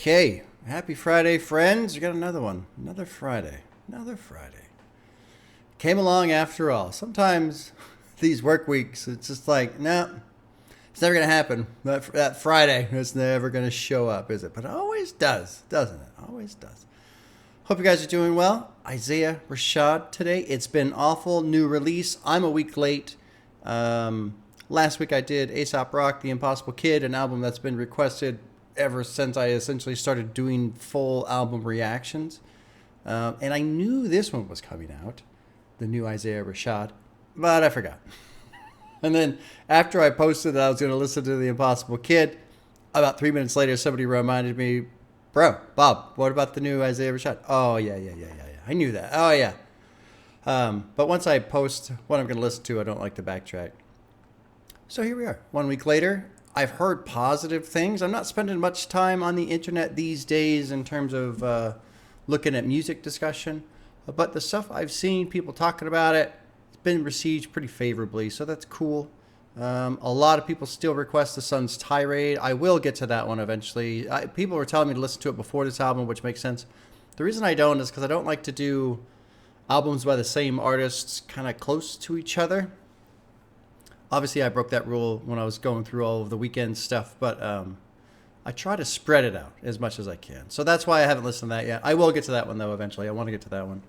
Okay, happy Friday, friends. We got another one. Another Friday. Another Friday. Came along after all. Sometimes these work weeks, it's just like, no, it's never going to happen. That Friday, it's never going to show up, is it? But it always does, doesn't it? Always does. Hope you guys are doing well. Isaiah Rashad today. It's been awful. New release. I'm a week late. Last week I did A$AP Rock, The Impossible Kid, an album that's been requested ever since I essentially started doing full album reactions. And I knew this one was coming out, the new Isaiah Rashad, but I forgot. And then after I posted that I was going to listen to The Impossible Kid, about 3 minutes later somebody reminded me, bro, Bob, what about the new Isaiah Rashad? Oh, yeah. I knew that. Oh, yeah. But once I post what I'm going to listen to, I don't like to backtrack. So here we are, 1 week later. I've heard positive things. I'm not spending much time on the internet these days in terms of looking at music discussion. But the stuff I've seen, people talking about it, it's been received pretty favorably. So that's cool. A lot of people still request the Sun's Tirade. I will get to that one eventually. People were telling me to listen to it before this album, which makes sense. The reason I don't is because I don't like to do albums by the same artists kind of close to each other. Obviously, I broke that rule when I was going through all of the weekend stuff, but I try to spread it out as much as I can. So that's why I haven't listened to that yet. I will get to that one, though, eventually. I want to get to that one.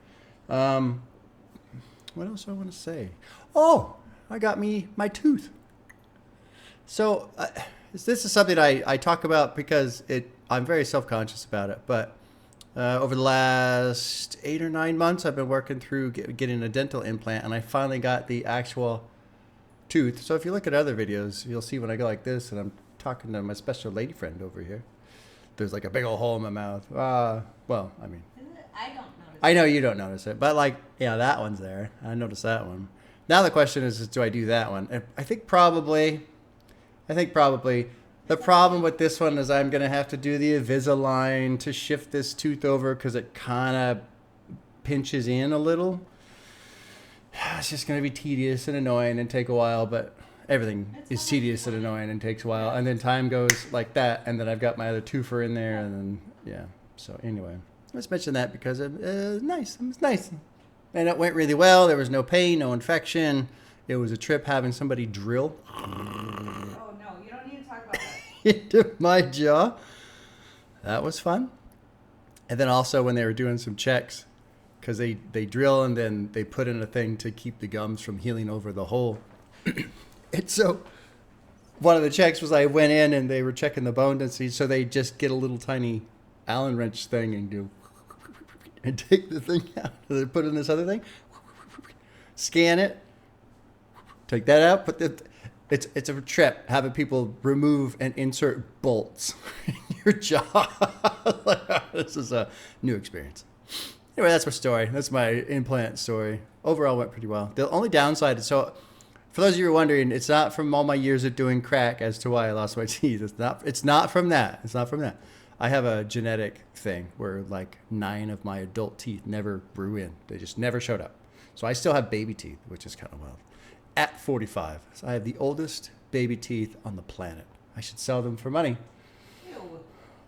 What else do I want to say? Oh, I got my tooth. So this is something I talk about because I'm very self-conscious about it. But over the last 8 or 9 months, I've been working through getting a dental implant, and I finally got the actual tooth. So if you look at other videos, you'll see when I go like this and I'm talking to my special lady friend over here, there's like a big old hole in my mouth. Well, I mean, I don't notice. I know you don't notice it, but like, yeah, that one's there. I noticed that one. Now the question is do I do that one? And I think probably the problem with this one is I'm going to have to do the Invisalign to shift this tooth over because it kind of pinches in a little. It's just going to be tedious and annoying and take a while, but everything is tedious and annoying and takes a while. And then time goes like that, and then I've got my other twofer in there, and then, yeah. So anyway, let's mention that because it was nice. It was nice. And it went really well. There was no pain, no infection. It was a trip having somebody drill Oh, no, you don't need to talk about that. into my jaw. That was fun. And then also when they were doing some checks, because they drill and then they put in a thing to keep the gums from healing over the hole. And so one of the checks was I went in and they were checking the bone density, so they just get a little tiny Allen wrench thing and do and take the thing out. And they put in this other thing, scan it, take that out, it's a trip having people remove and insert bolts in your jaw. This is a new experience. Anyway, that's my story. That's my implant story. Overall, went pretty well. The only downside is, so for those of you who are wondering, it's not from all my years of doing crack as to why I lost my teeth. It's not from that. It's not from that. I have a genetic thing where like 9 of my adult teeth never grew in. They just never showed up. So I still have baby teeth, which is kind of wild. At 45. So I have the oldest baby teeth on the planet. I should sell them for money. Ew.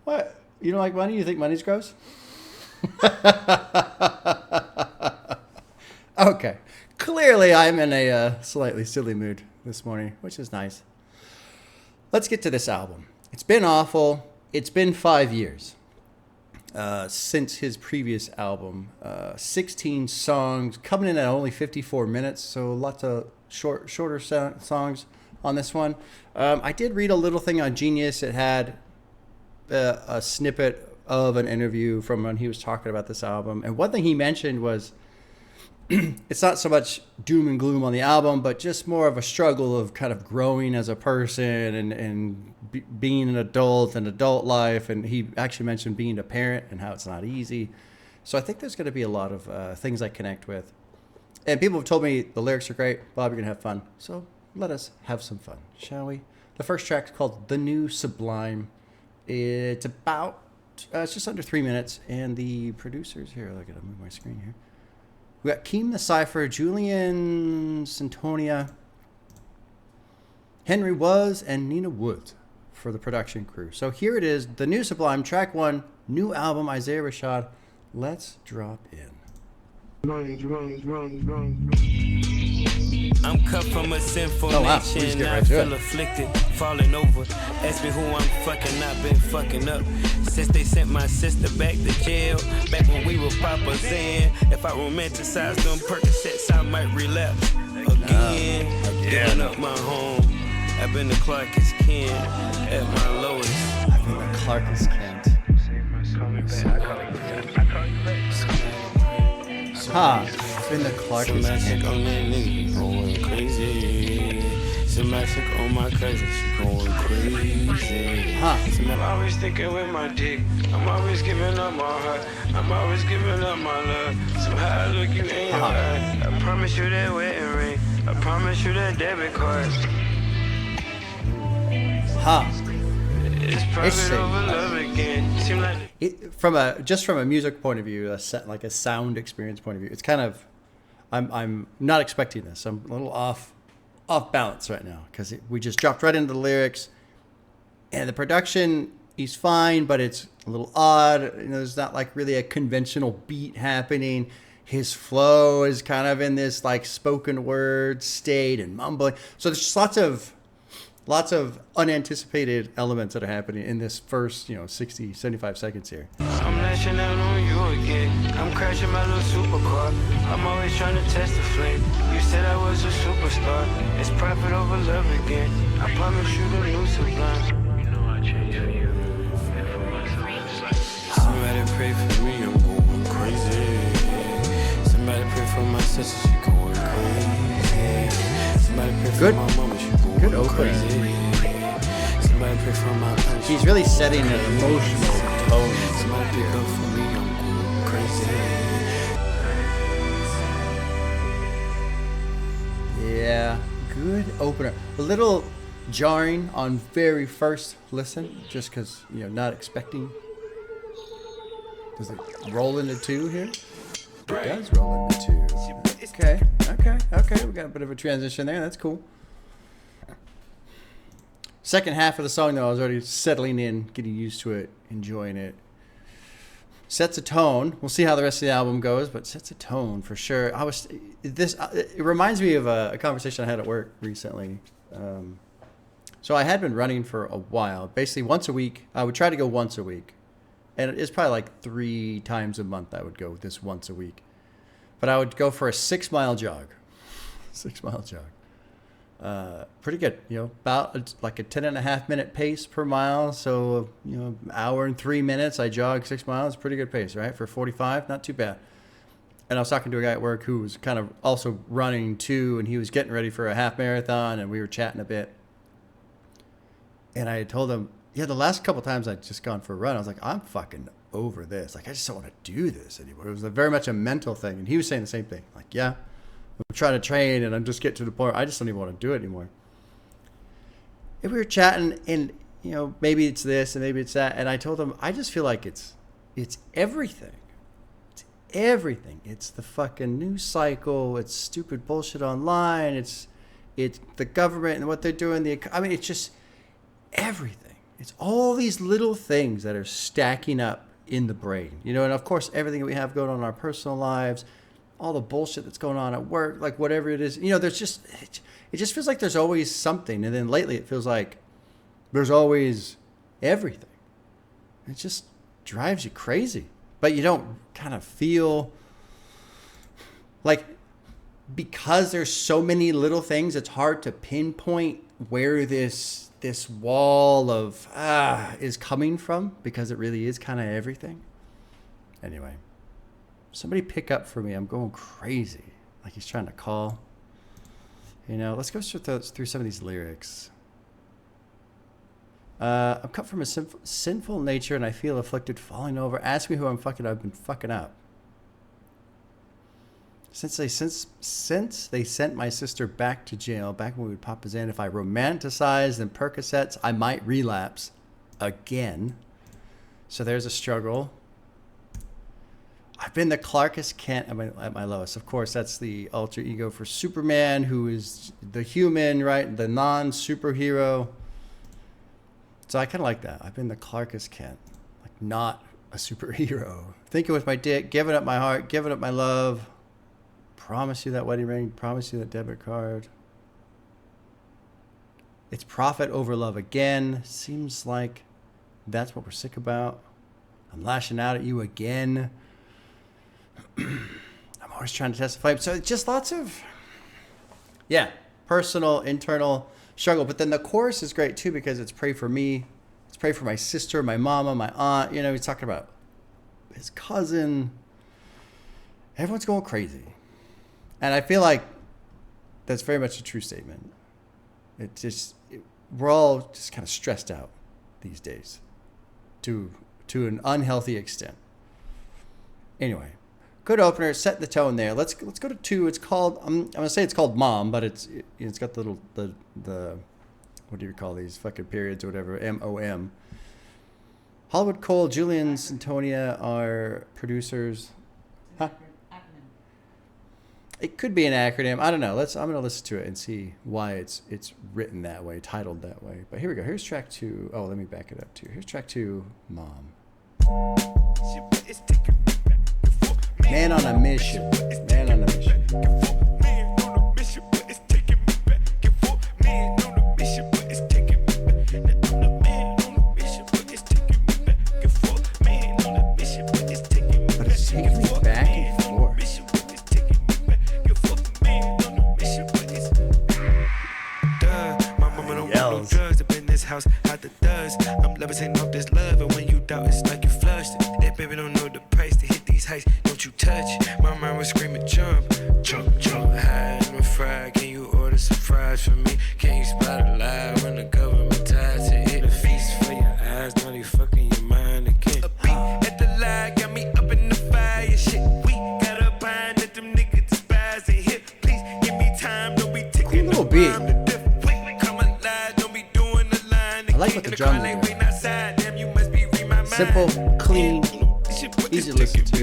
What? You don't like money? You think money's gross? Okay. Clearly, I'm in a slightly silly mood this morning, which is nice. Let's get to this album. It's been awful. It's been 5 years since his previous album. 16 songs, coming in at only 54 minutes, so lots of shorter songs on this one. I did read a little thing on Genius. It had a snippet of an interview from when he was talking about this album. And one thing he mentioned was it's not so much doom and gloom on the album, but just more of a struggle of kind of growing as a person and being an adult and adult life. And he actually mentioned being a parent and how it's not easy. So I think there's going to be a lot of things I connect with. And people have told me the lyrics are great. Bob, you're going to have fun. So let us have some fun, shall we? The first track is called The New Sublime. It's about it's just under 3 minutes, and the producers here. I gotta move my screen here. We got Keem the Cypher, Julian Santonia, Henry Was, and Nina Woods for the production crew. So here it is, the new Sublime, track 1, new album, Isaiah Rashad. Let's drop in. I'm cut from a sinful Please nation. get I right to feel it. afflicted, falling over. Ask me who I'm fucking, I've been fucking up. Since they sent my sister back to jail, back when we were Papa's in. If I romanticize them Percocets, I might relapse again. Giving up my home. I've been the Clarkest Ken at my lowest. I've been the Clarkest Kent. It's been the Clarkest Somatic Kent. on that nigga, going crazy. Somatic on my cousin, she going crazy. I'm always thinking with my dick. I'm always giving up my heart. I'm always giving up my love. Somehow I look you in your eye. I promise you that wedding ring. I promise you that debit card. It's private Interesting. over love again. Seem like From a music point of view, like a sound experience point of view, it's kind of, I'm not expecting this. I'm a little off balance right now because we just dropped right into the lyrics, and the production is fine, but it's a little odd. There's not like really a conventional beat happening. His flow is kind of in this like spoken word state and mumbling. So there's just lots of unanticipated elements that are happening in this first, 60, 75 seconds here. I'm lashing out on you again. I'm crashing my little supercar. I'm always trying to test the flame. You said I was a superstar. It's profit over love again. I promise you the new Sublime. Somebody pray for me, I'm going crazy. Somebody pray for my sister, she going crazy. Somebody pray for my mama, she going Good opening. crazy. Somebody pray for my aunt, He's really setting an emotional tone. somebody pick up for me, I'm going crazy. Yeah, good opener. A little jarring on very first listen, just because, not expecting. Does it roll into 2 here? It does roll into 2. Okay. We got a bit of a transition there. That's cool. Second half of the song, though, I was already settling in, getting used to it, enjoying it. Sets a tone. We'll see how the rest of the album goes, but sets a tone for sure. It reminds me of a conversation I had at work recently. So I had been running for a while, basically once a week. I would try to go once a week, and it's probably like 3 times a month I would go this once a week. But I would go for a 6-mile jog. 6-mile jog. Pretty good, about like a 10.5-minute pace per mile. So, hour and 3 minutes, I jog 6 miles. Pretty good pace, right? For 45, not too bad. And I was talking to a guy at work who was kind of also running too, and he was getting ready for a half marathon, and we were chatting a bit. And I told him, the last couple times I'd just gone for a run, I was like, I'm fucking over this. Like, I just don't want to do this anymore. It was very much a mental thing. And he was saying the same thing. Like, I'm trying to train, and I'm just getting to the point where I just don't even want to do it anymore. And we were chatting, and, maybe it's this and maybe it's that. And I told him, I just feel like it's everything. It's everything. It's the fucking news cycle. It's stupid bullshit online. It's the government and what they're doing. It's just everything. It's all these little things that are stacking up in the brain, and of course everything that we have going on in our personal lives, all the bullshit that's going on at work, like whatever it is, there's just, it just feels like there's always something. And then lately it feels like there's always everything. It just drives you crazy, but you don't kind of feel like, because there's so many little things, it's hard to pinpoint where this wall of is coming from, because it really is kind of everything. Anyway, somebody pick up for me. I'm going crazy. Like he's trying to call. Let's go through some of these lyrics. I'm cut from a sinful nature, and I feel afflicted, falling over. Ask me who I'm fucking. I've been fucking up. Since they sent my sister back to jail, back when we would pop his in, if I romanticize them Percocets, I might relapse again. So there's a struggle. I've been the Clarkest Kent at my lowest. Of course, that's the alter ego for Superman, who is the human, right? The non-superhero. So I kind of like that. I've been the Clarkest Kent, like not a superhero. Thinking with my dick, giving up my heart, giving up my love. Promise you that wedding ring, promise you that debit card. It's profit over love again. Seems like that's what we're sick about. I'm lashing out at you again. I'm always trying to testify. So it's just lots of, personal, internal struggle. But then the chorus is great too because it's pray for me. It's pray for my sister, my mama, my aunt. You know, he's talking about his cousin. Everyone's going crazy. And I feel like that's very much a true statement. We're all just kind of stressed out these days to an unhealthy extent. Anyway, good opener, set the tone there. Let's go to 2. It's called I'm gonna say it's called M.O.M, but it's got the what do you call these fucking periods or whatever, M.O.M. Hollywood Cole, Julian Santonia are producers. Huh? It could be an acronym. I don't know. I'm gonna listen to it and see why it's written that way, titled that way. But here we go. Here's track 2. Oh, let me back it up too. Here's track 2, M.O.M. Man on a mission. Man on a mission. But it's taking me back and forth. Yells. Drugs up in this house, how the does. I'm levitating off this love, and when you doubt, it's like you flushed it. That baby don't know the price to hit these heights. Don't you touch. My mind was screaming, jump, jump, jump high. I'm fried. Can you order some fries for me? Can you spot a lie when the government ties to hit a feast for your eyes? Now they fucking your mind again. A beat at the lie got me up in the fire. Shit, we got a bind that them niggas despise and hit. Please give me time, don't be ticking. Cool little beat. I like what the drum is. Simple, clean, easy to listen to.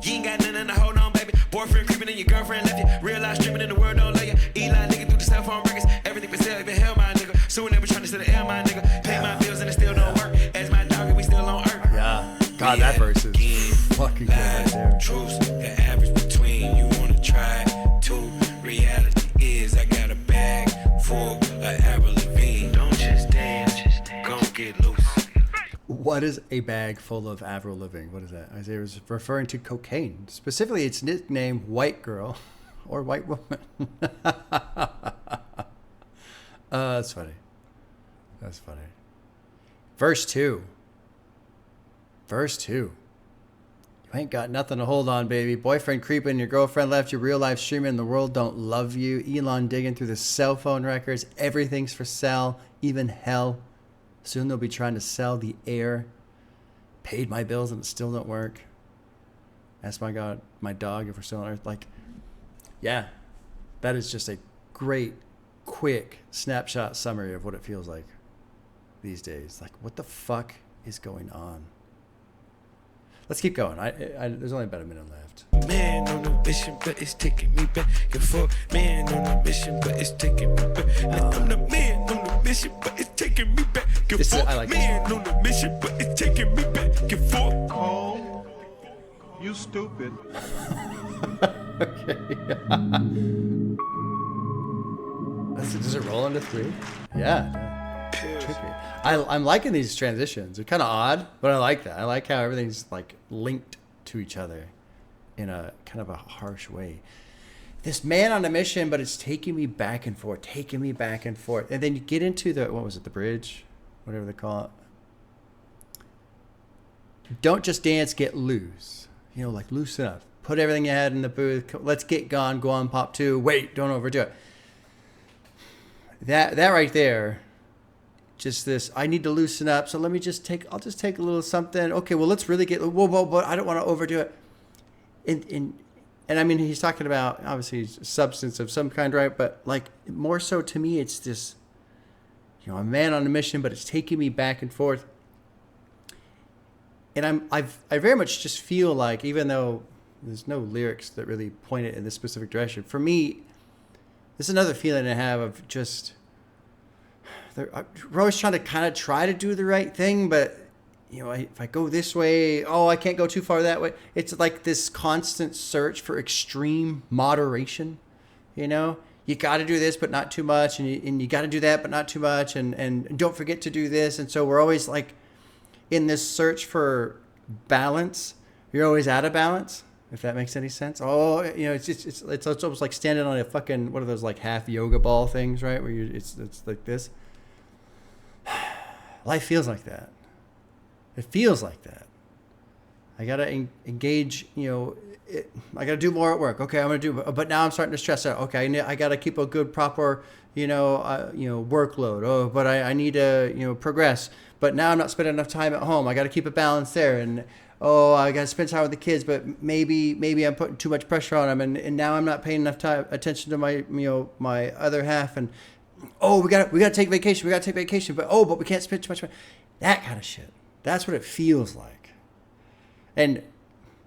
You ain't got nothing to hold on, baby. Boyfriend creeping in your girlfriend left you. Real life streaming in the world don't let you. Eli nigga through the cell phone records. Everything for sale, even hell my nigga. Soon never trying to steal the air my nigga. Pay my bills and it still don't work. As my dog and we still on earth. Yeah. God, that verse is fucking good right there. Truth, the average between you wanna try to. Reality is I got a bag full of Avril Lavigne. Don't just dance, gon' get loose. What is a bag full of Avril Lavigne? What is that? Isaiah was referring to cocaine. Specifically, its nickname, White Girl or White Woman. That's funny. That's funny. Verse 2. You ain't got nothing to hold on, baby. Boyfriend creeping, your girlfriend left you, real life streaming, the world don't love you. Elon digging through the cell phone records. Everything's for sale, even hell. Soon they'll be trying to sell the air. Paid my bills and it still don't work. Ask my God, my dog if we're still on Earth. Like, yeah, that is just a great, quick snapshot summary of what it feels like these days. Like, what the fuck is going on? Let's keep going. There's only about a minute left. Man on a mission, but it's taking me back and forth. Man on a mission, but it's taking me back. I'm the man on a mission, but it's taking me back and forth. I like this man on a mission, but it's taking me back and forth. Cole, you stupid. Okay. Does it roll into 3? Yeah. Trippy. I'm liking these transitions. They're kind of odd, but I like that. I like how everything's like linked to each other in a kind of a harsh way. This man on a mission, but it's taking me back and forth. And then you get into the bridge? Whatever they call it. Don't just dance, get loose. Like loosen up. Put everything you had in the booth. Let's get gone. Go on, pop 2. Wait, don't overdo it. That right there. Just this, I need to loosen up, so I'll just take a little something. Okay, well, let's really but I don't want to overdo it. And I mean, he's talking about, obviously, substance of some kind, right? But, like, more so to me, it's this, a man on a mission, but it's taking me back and forth. And I very much just feel like, even though, There's no lyrics that really point it in this specific direction. For me, this is another feeling I have of just, we're always trying to kind of try to do the right thing, but you know, if I go this way, oh, I can't go too far that way. It's like this constant search for extreme moderation. You know, you got to do this, but not too much, and you got to do that, but not too much, and don't forget to do this. And so we're always like in this search for balance. You're always out of balance, if that makes any sense. Oh, you know, it's almost like standing on a fucking, what are those, like half yoga ball things, right? Where it's like this. Life feels like that. It feels like that. I gotta engage. You know, I gotta do more at work. Okay, I'm gonna do. But now I'm starting to stress out. Okay, I gotta keep a good, proper, workload. Oh, but I need to, progress. But now I'm not spending enough time at home. I gotta keep a balance there. And oh, I gotta spend time with the kids. But maybe I'm putting too much pressure on them. And now I'm not paying enough attention to my my other half. And oh, we gotta take vacation. We gotta take vacation. But we can't spend too much money. That kind of shit. That's what it feels like. And,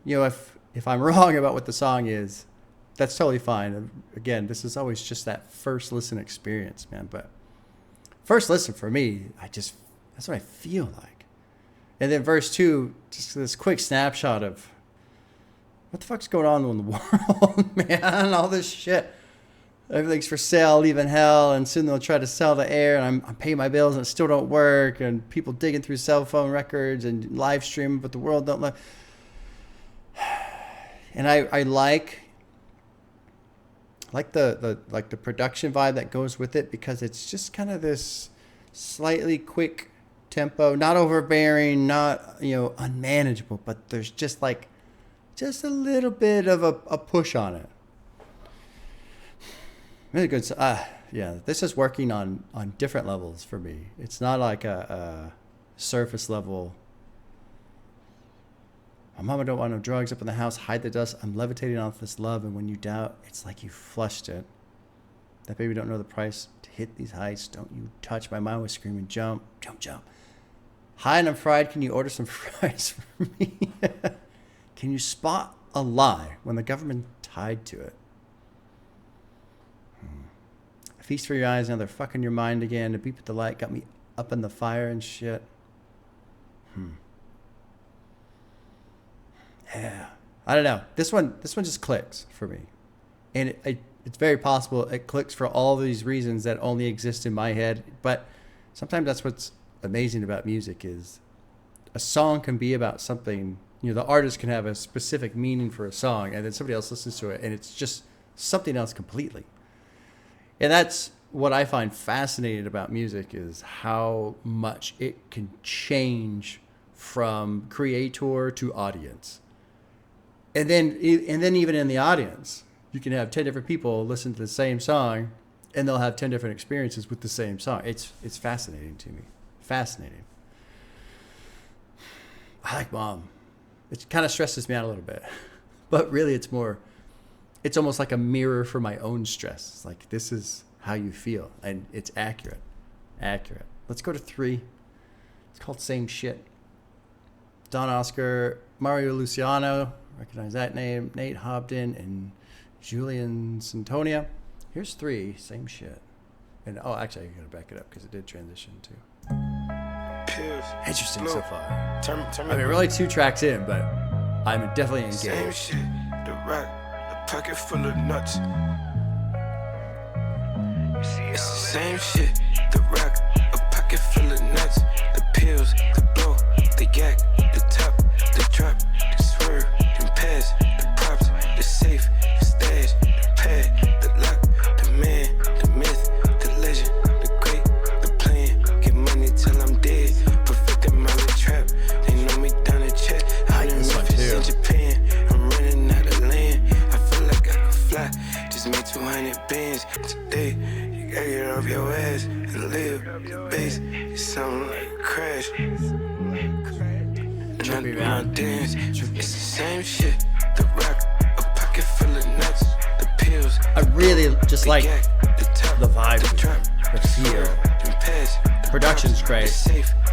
if I'm wrong about what the song is, that's totally fine. Again, this is always just that first listen experience, man. But first listen for me, that's what I feel like. And then verse 2, just this quick snapshot of what the fuck's going on in the world, man. All this shit. Everything's for sale, leaving hell, and soon they'll try to sell the air, and I'm paying my bills, and it still don't work, and people digging through cell phone records and live stream, but the world don't let. And I like the production vibe that goes with it, because it's just kind of this slightly quick tempo, not overbearing, not unmanageable, but there's just a little bit of a push on it. Really good. Yeah, this is working on different levels for me. It's not like a surface level. My mama don't want no drugs up in the house. Hide the dust. I'm levitating off this love, and when you doubt, it's like you flushed it. That baby don't know the price to hit these heights. Don't you touch. My mind was screaming, jump, jump, jump. High and I'm fried. Can you order some fries for me? Can you spot a lie when the government tied to it? A feast for your eyes, now they're fucking your mind again. A beep at the light got me up in the fire and shit. Yeah, I don't know. This one just clicks for me, and it's very possible it clicks for all these reasons that only exist in my head. But sometimes that's what's amazing about music, is a song can be about something. The artist can have a specific meaning for a song, and then somebody else listens to it, and it's just something else completely. And that's what I find fascinating about music, is how much it can change from creator to audience. And then even in the audience, you can have 10 different people listen to the same song, and they'll have 10 different experiences with the same song. It's fascinating to me. Fascinating. I like M.O.M. It kind of stresses me out a little bit. But really, it's almost like a mirror for my own stress. It's like, this is how you feel, and it's accurate. Let's go to 3. It's called Same Shit. Don Oscar, Mario Luciano, recognize that name, Nate Hobden, and Julian Santonia. Here's 3, Same Shit. And actually, I gotta back it up because it did transition too. Interesting so far. I mean, we're only 2 tracks in, but I'm definitely engaged. Same shit, the rack, a pocket full of nuts. It's the same shit, the rack, a pocket full of nuts. The pills, the blow, the yak, the top, the drop, the swerve, and pass, the props, the safe, the stash, the pad, the lock, the man, the myth, the legend, the great, the plan. Get money till I'm dead. Perfect amount of trap. They know me down the check. I like this one too. In Japan, I'm running out of land. I feel like I could fly. Just made 200 bands today. You gotta get off your ass and live the base. It's something like a crash. And I dance. It's the same shit. The rock, a pocket full of nuts. The pills. I really just like the vibe, the feel. The production's great.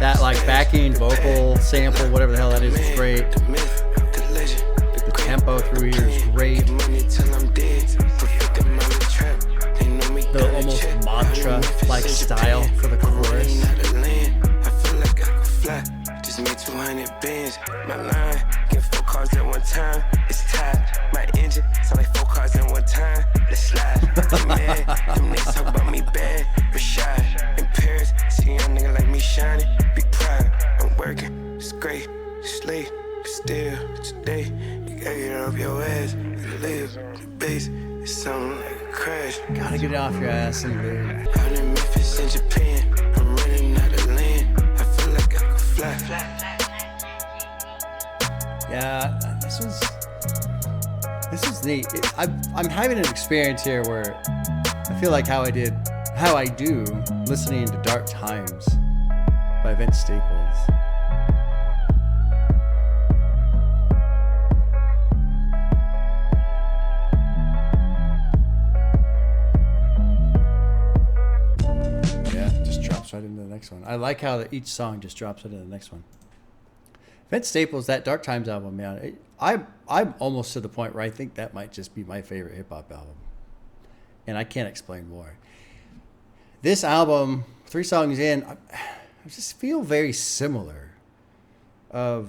That like backing vocal sample, whatever the hell that is great. The tempo through here is great. The almost mantra-like style for the chorus. I feel like I could fly. Just made 200 bands. My line, get 4 cars at one time. It's tied. My engine sound like 4 cars at one time. Let's slide. Get mad. Them niggas talk about me bad. Rashad in Paris. See a young nigga like me shining. Be proud. I'm working. It's great. It's late. But still, today, you gotta get off your ass and live. The base is something like a crash. Gotta get it off your ass and live. Out in Memphis in Japan. I'm running out of land. I feel like I could fly. Yeah, this was neat. I'm having an experience here where I feel like how I do listening to Dark Times by Vince Staples. Yeah, it just drops right into the next one. I like how each song just drops into the next one. Vince Staples, that Dark Times album, man, I'm almost to the point where I think that might just be my favorite hip-hop album. And I can't explain more. This album, 3 songs in, I just feel very similar. I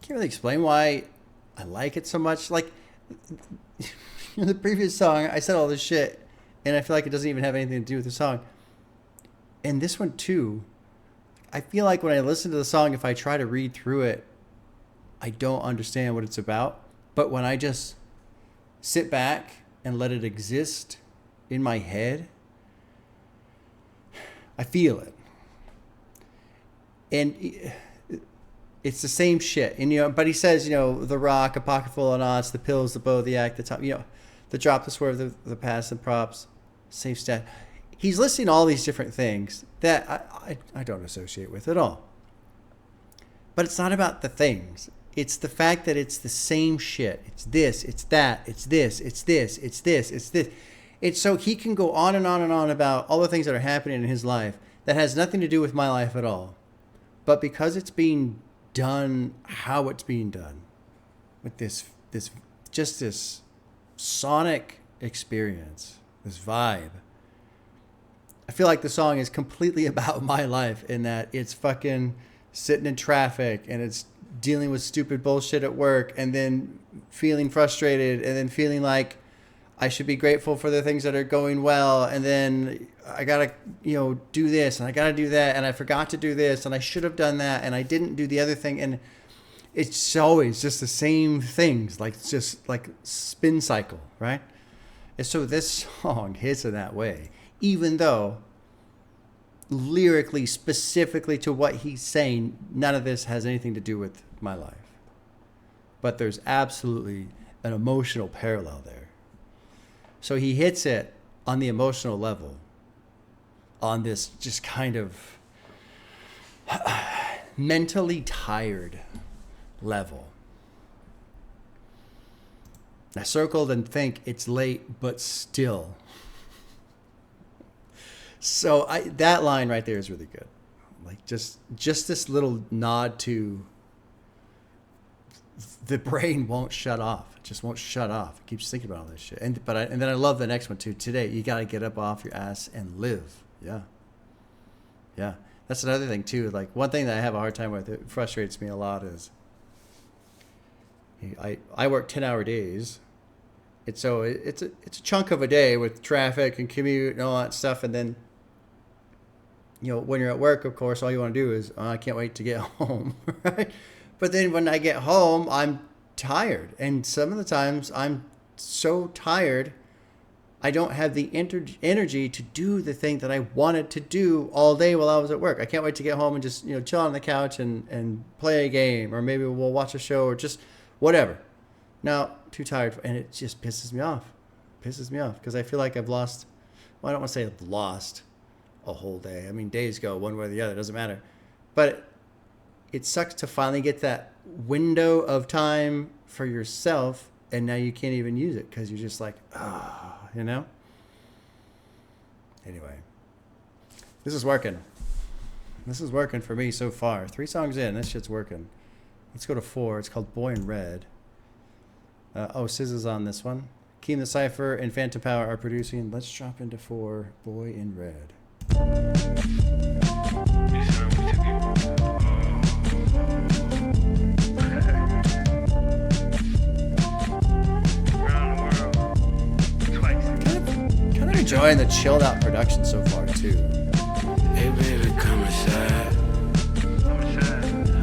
can't really explain why I like it so much. Like, in the previous song, I said all this shit, and I feel like it doesn't even have anything to do with the song. And this one, too, I feel like when I listen to the song, if I try to read through it, I don't understand what it's about. But when I just sit back and let it exist in my head, I feel it. And it's the same shit. And, but he says, the rock, a pocket full of knots, the pills, the bow, the act, the top, the drop, the swerve, the pass, the props, safe stat. He's listing all these different things that I don't associate with at all. But it's not about the things. It's the fact that it's the same shit. It's this, it's that, it's this, it's this, it's this, it's this. It's so he can go on and on and on about all the things that are happening in his life that has nothing to do with my life at all. But because it's being done how it's being done, with this sonic experience, this vibe, I feel like the song is completely about my life in that it's fucking sitting in traffic and it's dealing with stupid bullshit at work and then feeling frustrated and then feeling like I should be grateful for the things that are going well, and then I gotta do this and I gotta do that and I forgot to do this and I should have done that and I didn't do the other thing, and it's always just the same things, like just like spin cycle, right? And so this song hits in that way, even though lyrically, specifically to what he's saying, none of this has anything to do with my life. But there's absolutely an emotional parallel there. So he hits it on the emotional level, on this just kind of mentally tired level. I circled and think it's late, but still. So that line right there is really good. Like just this little nod to the brain won't shut off. It just won't shut off. It keeps thinking about all this shit. And then I love the next one too. Today, you got to get up off your ass and live. Yeah. Yeah. That's another thing too. Like one thing that I have a hard time with, it frustrates me a lot, is I work 10-hour days. It's a chunk of a day with traffic and commute and all that stuff. And then, when you're at work, of course, all you want to do is, I can't wait to get home, right? But then when I get home, I'm tired. And some of the times I'm so tired, I don't have the energy to do the thing that I wanted to do all day while I was at work. I can't wait to get home and just, chill on the couch and play a game, or maybe we'll watch a show or just whatever. Now, too tired, and it just pisses me off. Because I feel like I've lost, I don't want to say I've lost a whole day. I mean, days go one way or the other, it doesn't matter. But it sucks to finally get that window of time for yourself, and now you can't even use it because you're just like, Anyway, this is working. This is working for me so far. 3 songs in, this shit's working. Let's go to 4. It's called Boy in Red. SZA's on this one. Keem the Cypher and Phantom Power are producing. Let's drop into 4, Boy in Red. Kind of enjoying the chilled out production so far too. Hey baby, come inside.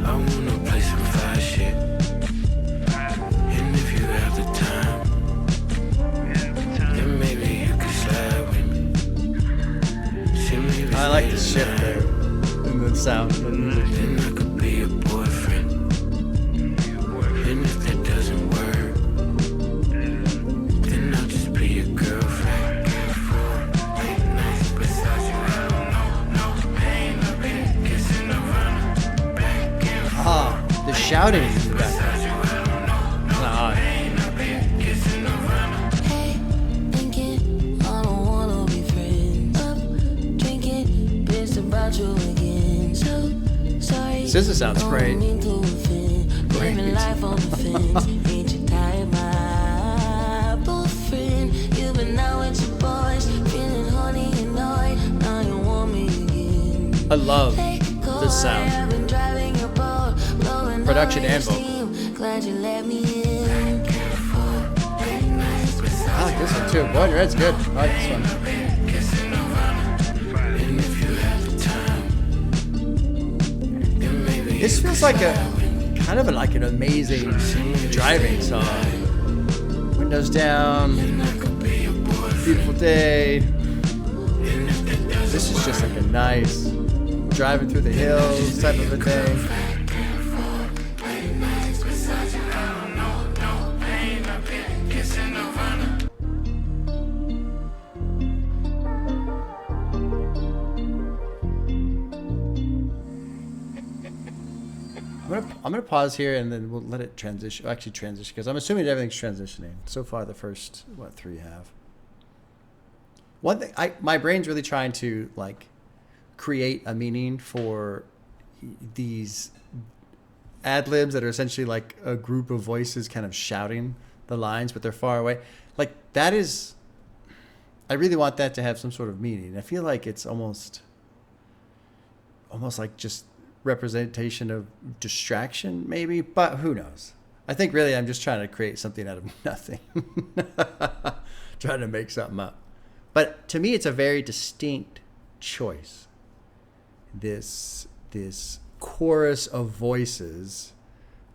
I wanna play some fire shit. And if you have the time, then maybe you can slide with me. See, maybe I like the shift there in the sound. then I could be your boyfriend. And if that doesn't work, then I'll just be your girlfriend. Late nights beside you, I don't know, no pain. I've been kissing around, back and forth. Ah, the shouting in the background. SZA sounds great. Great. I love this sound. Production and vocal. I like this one too. Boy in Red's good. I like this one. This feels like kind of like an amazing driving song. Windows down, beautiful day. This is just like a nice driving through the hills type of a thing. I'm gonna pause here and then we'll let it transition. Actually, transition because I'm assuming everything's transitioning. So far, the first 3 have. One thing, my brain's really trying to like create a meaning for these ad libs that are essentially like a group of voices kind of shouting the lines, but they're far away. Like that is, I really want that to have some sort of meaning. I feel like it's almost like just representation of distraction maybe, but who knows. I think really I'm just trying to create something out of nothing. Trying to make something up. But to me it's a very distinct choice. This chorus of voices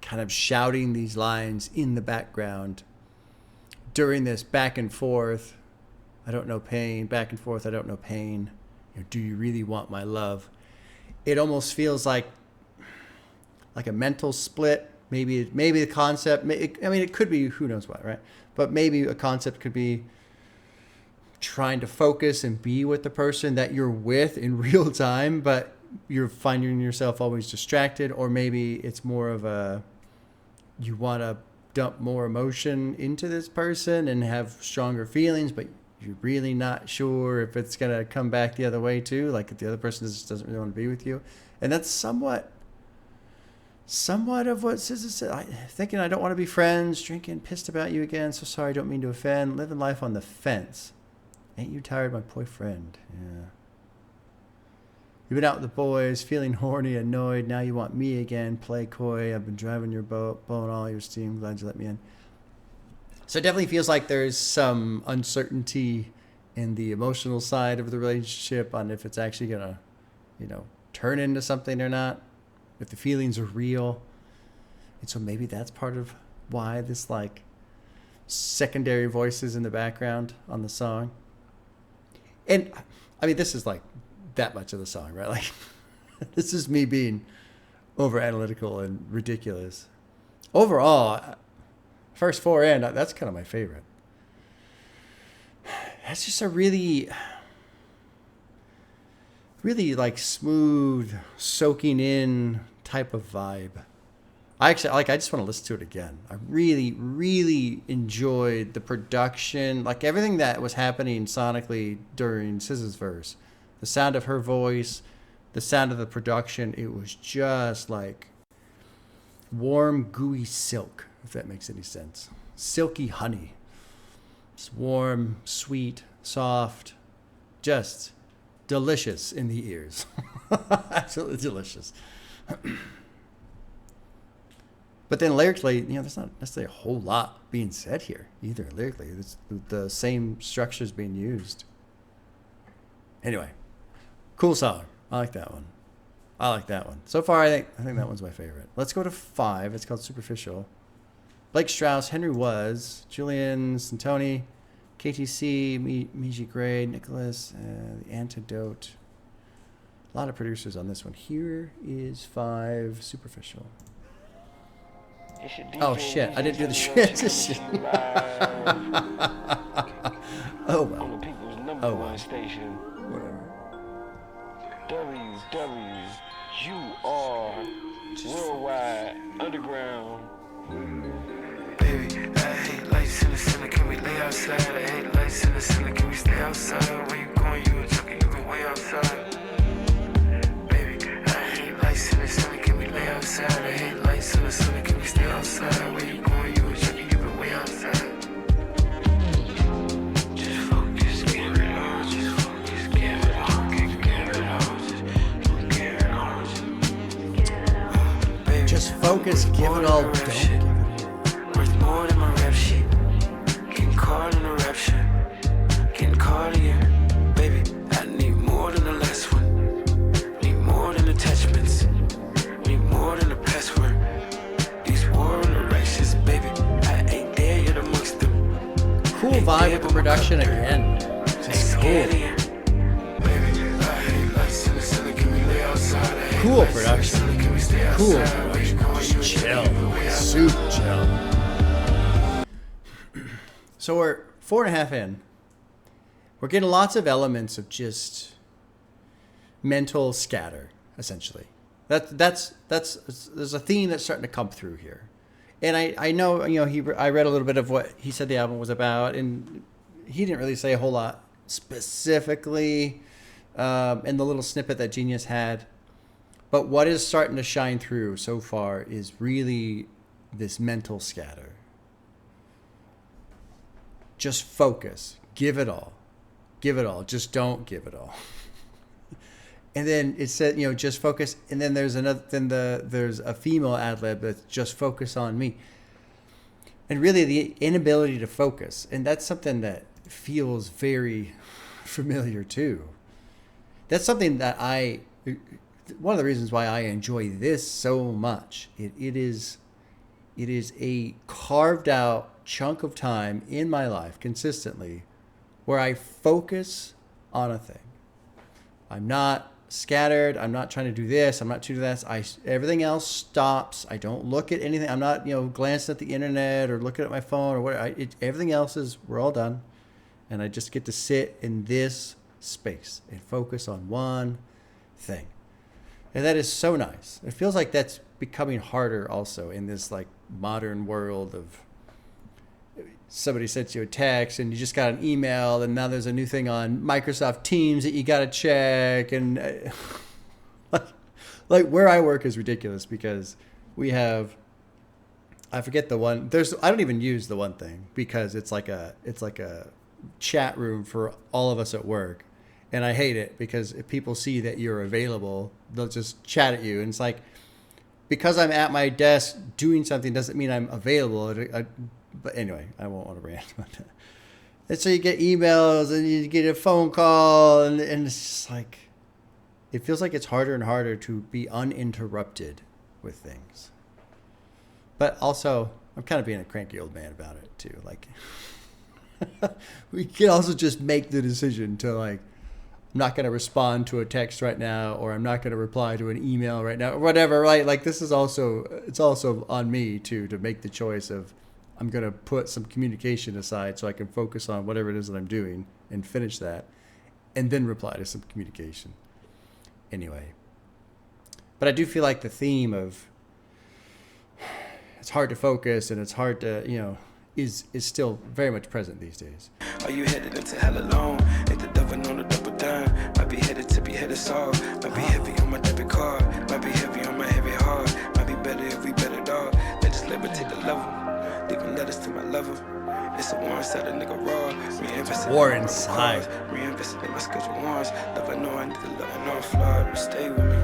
kind of shouting these lines in the background during this back and forth. I don't know pain, back and forth, I don't know pain. You know, do you really want my love? It almost feels like a mental split. Maybe the concept. It could be who knows what, right? But maybe a concept could be trying to focus and be with the person that you're with in real time, but you're finding yourself always distracted. Or maybe it's more of you want to dump more emotion into this person and have stronger feelings, but you're really not sure if it's going to come back the other way too. Like if the other person just doesn't really want to be with you. And that's somewhat of what SZA said. Thinking I don't want to be friends, drinking, pissed about you again. So sorry, don't mean to offend. Living life on the fence. Ain't you tired, my boyfriend? Yeah. You've been out with the boys, feeling horny, annoyed. Now you want me again. Play coy. I've been driving your boat, blowing all your steam. Glad you let me in. So it definitely feels like there's some uncertainty in the emotional side of the relationship on if it's actually going to, turn into something or not, if the feelings are real. And so maybe that's part of why this like secondary voices in the background on the song. And I mean, this is like that much of the song, right? Like this is me being over analytical and ridiculous. Overall, first 4 and that's kind of my favorite. That's just a really like smooth, soaking in type of vibe. I just want to listen to it again. I really, really enjoyed the production, like everything that was happening sonically during SZA's verse. The sound of her voice, the sound of the production, it was just like warm, gooey silk, if that makes any sense. silky honey. It's warm, sweet, soft, just delicious in the ears. Absolutely delicious. But then lyrically, there's not necessarily a whole lot being said here either. Lyrically, it's the same structures being used. Anyway, cool song. I like that one. So far, I think that one's my favorite. Let's go to 5. It's called Superficial. Blake Strauss, Henry Was, Julian Santoni, KTC, Miji Gray, Nicholas, The Antidote. A lot of producers on this one. Here is 5, Superficial. Oh shit, I didn't do the transition. Oh well. Oh well. Whatever. WWUR Worldwide Underground. Baby, I hate lights in the ceiling, can we lay outside? I hate lights in the ceiling, can we stay outside? Where you going, you a junkie, you can way outside. Baby, I hate lights in the ceiling, can we lay outside? I hate lights in the ceiling, can we stay outside? Where you going, you a junkie, you can way outside. Just focus, give it all, just focus, give it all, give it all, just give it all, baby. Just focus, give it all, don't give it all. Worth more than my rap sheet. Getting caught in a rap shit. Getting caught again. Baby, I need more than the last one. Need more than attachments. Need more than the password. These war interactions, baby. I ain't there yet amongst them. Cool vibe with the production again. Just cool. Cool production. Cool production. Just chill. Super chill. So we're 4.5 in. We're getting lots of elements of just mental scatter, essentially. There's a theme that's starting to come through here. And I know, I read a little bit of what he said the album was about, and he didn't really say a whole lot specifically in the little snippet that Genius had. But what is starting to shine through so far is really this mental scatter. Just focus. Give it all. Give it all. Just don't give it all. And then it said, just focus. And then there's another. There's a female ad lib that's just focus on me. And really, the inability to focus, and that's something that feels very familiar too. That's something that one of the reasons why I enjoy this so much. It is a carved out chunk of time in my life consistently where I focus on a thing. I'm not scattered. I'm not trying to do this. I'm not trying to do that. Everything else stops. I don't look at anything. I'm not, glancing at the internet or looking at my phone or whatever. Everything else we're all done. And I just get to sit in this space and focus on one thing. And that is so nice. It feels like that's becoming harder also in this modern world of somebody sent you a text and you just got an email and now there's a new thing on Microsoft Teams that you got to check. And where I work is ridiculous because we have, I forget the one, I don't even use the one thing because it's like a chat room for all of us at work. And I hate it because if people see that you're available, they'll just chat at you. And it's because I'm at my desk doing something doesn't mean I'm available. But anyway, I won't want to rant about that. And so you get emails and you get a phone call and it's just it feels like it's harder and harder to be uninterrupted with things. But also, I'm kind of being a cranky old man about it too. We can also just make the decision to I'm not going to respond to a text right now, or I'm not going to reply to an email right now, or whatever, right? This is it's also on me too, to make the choice of, I'm going to put some communication aside so I can focus on whatever it is that I'm doing and finish that and then reply to some communication. Anyway. But I do feel like the theme of it's hard to focus and it's hard to, is still very much present these days. Are you headed into hell alone? Ain't the devil known to double down? Might be headed to be headed soft. Might be heavy on my debit card. Might be heavy on my heavy heart. Might be better if we better dog. Let just liberate the level. Leaving letters to my lover. set a nigga raw. Reinvested War in my inside. cars. Reinvested in my schedule once. Love, I know I need to love, I know I'm flawed, but stay with me.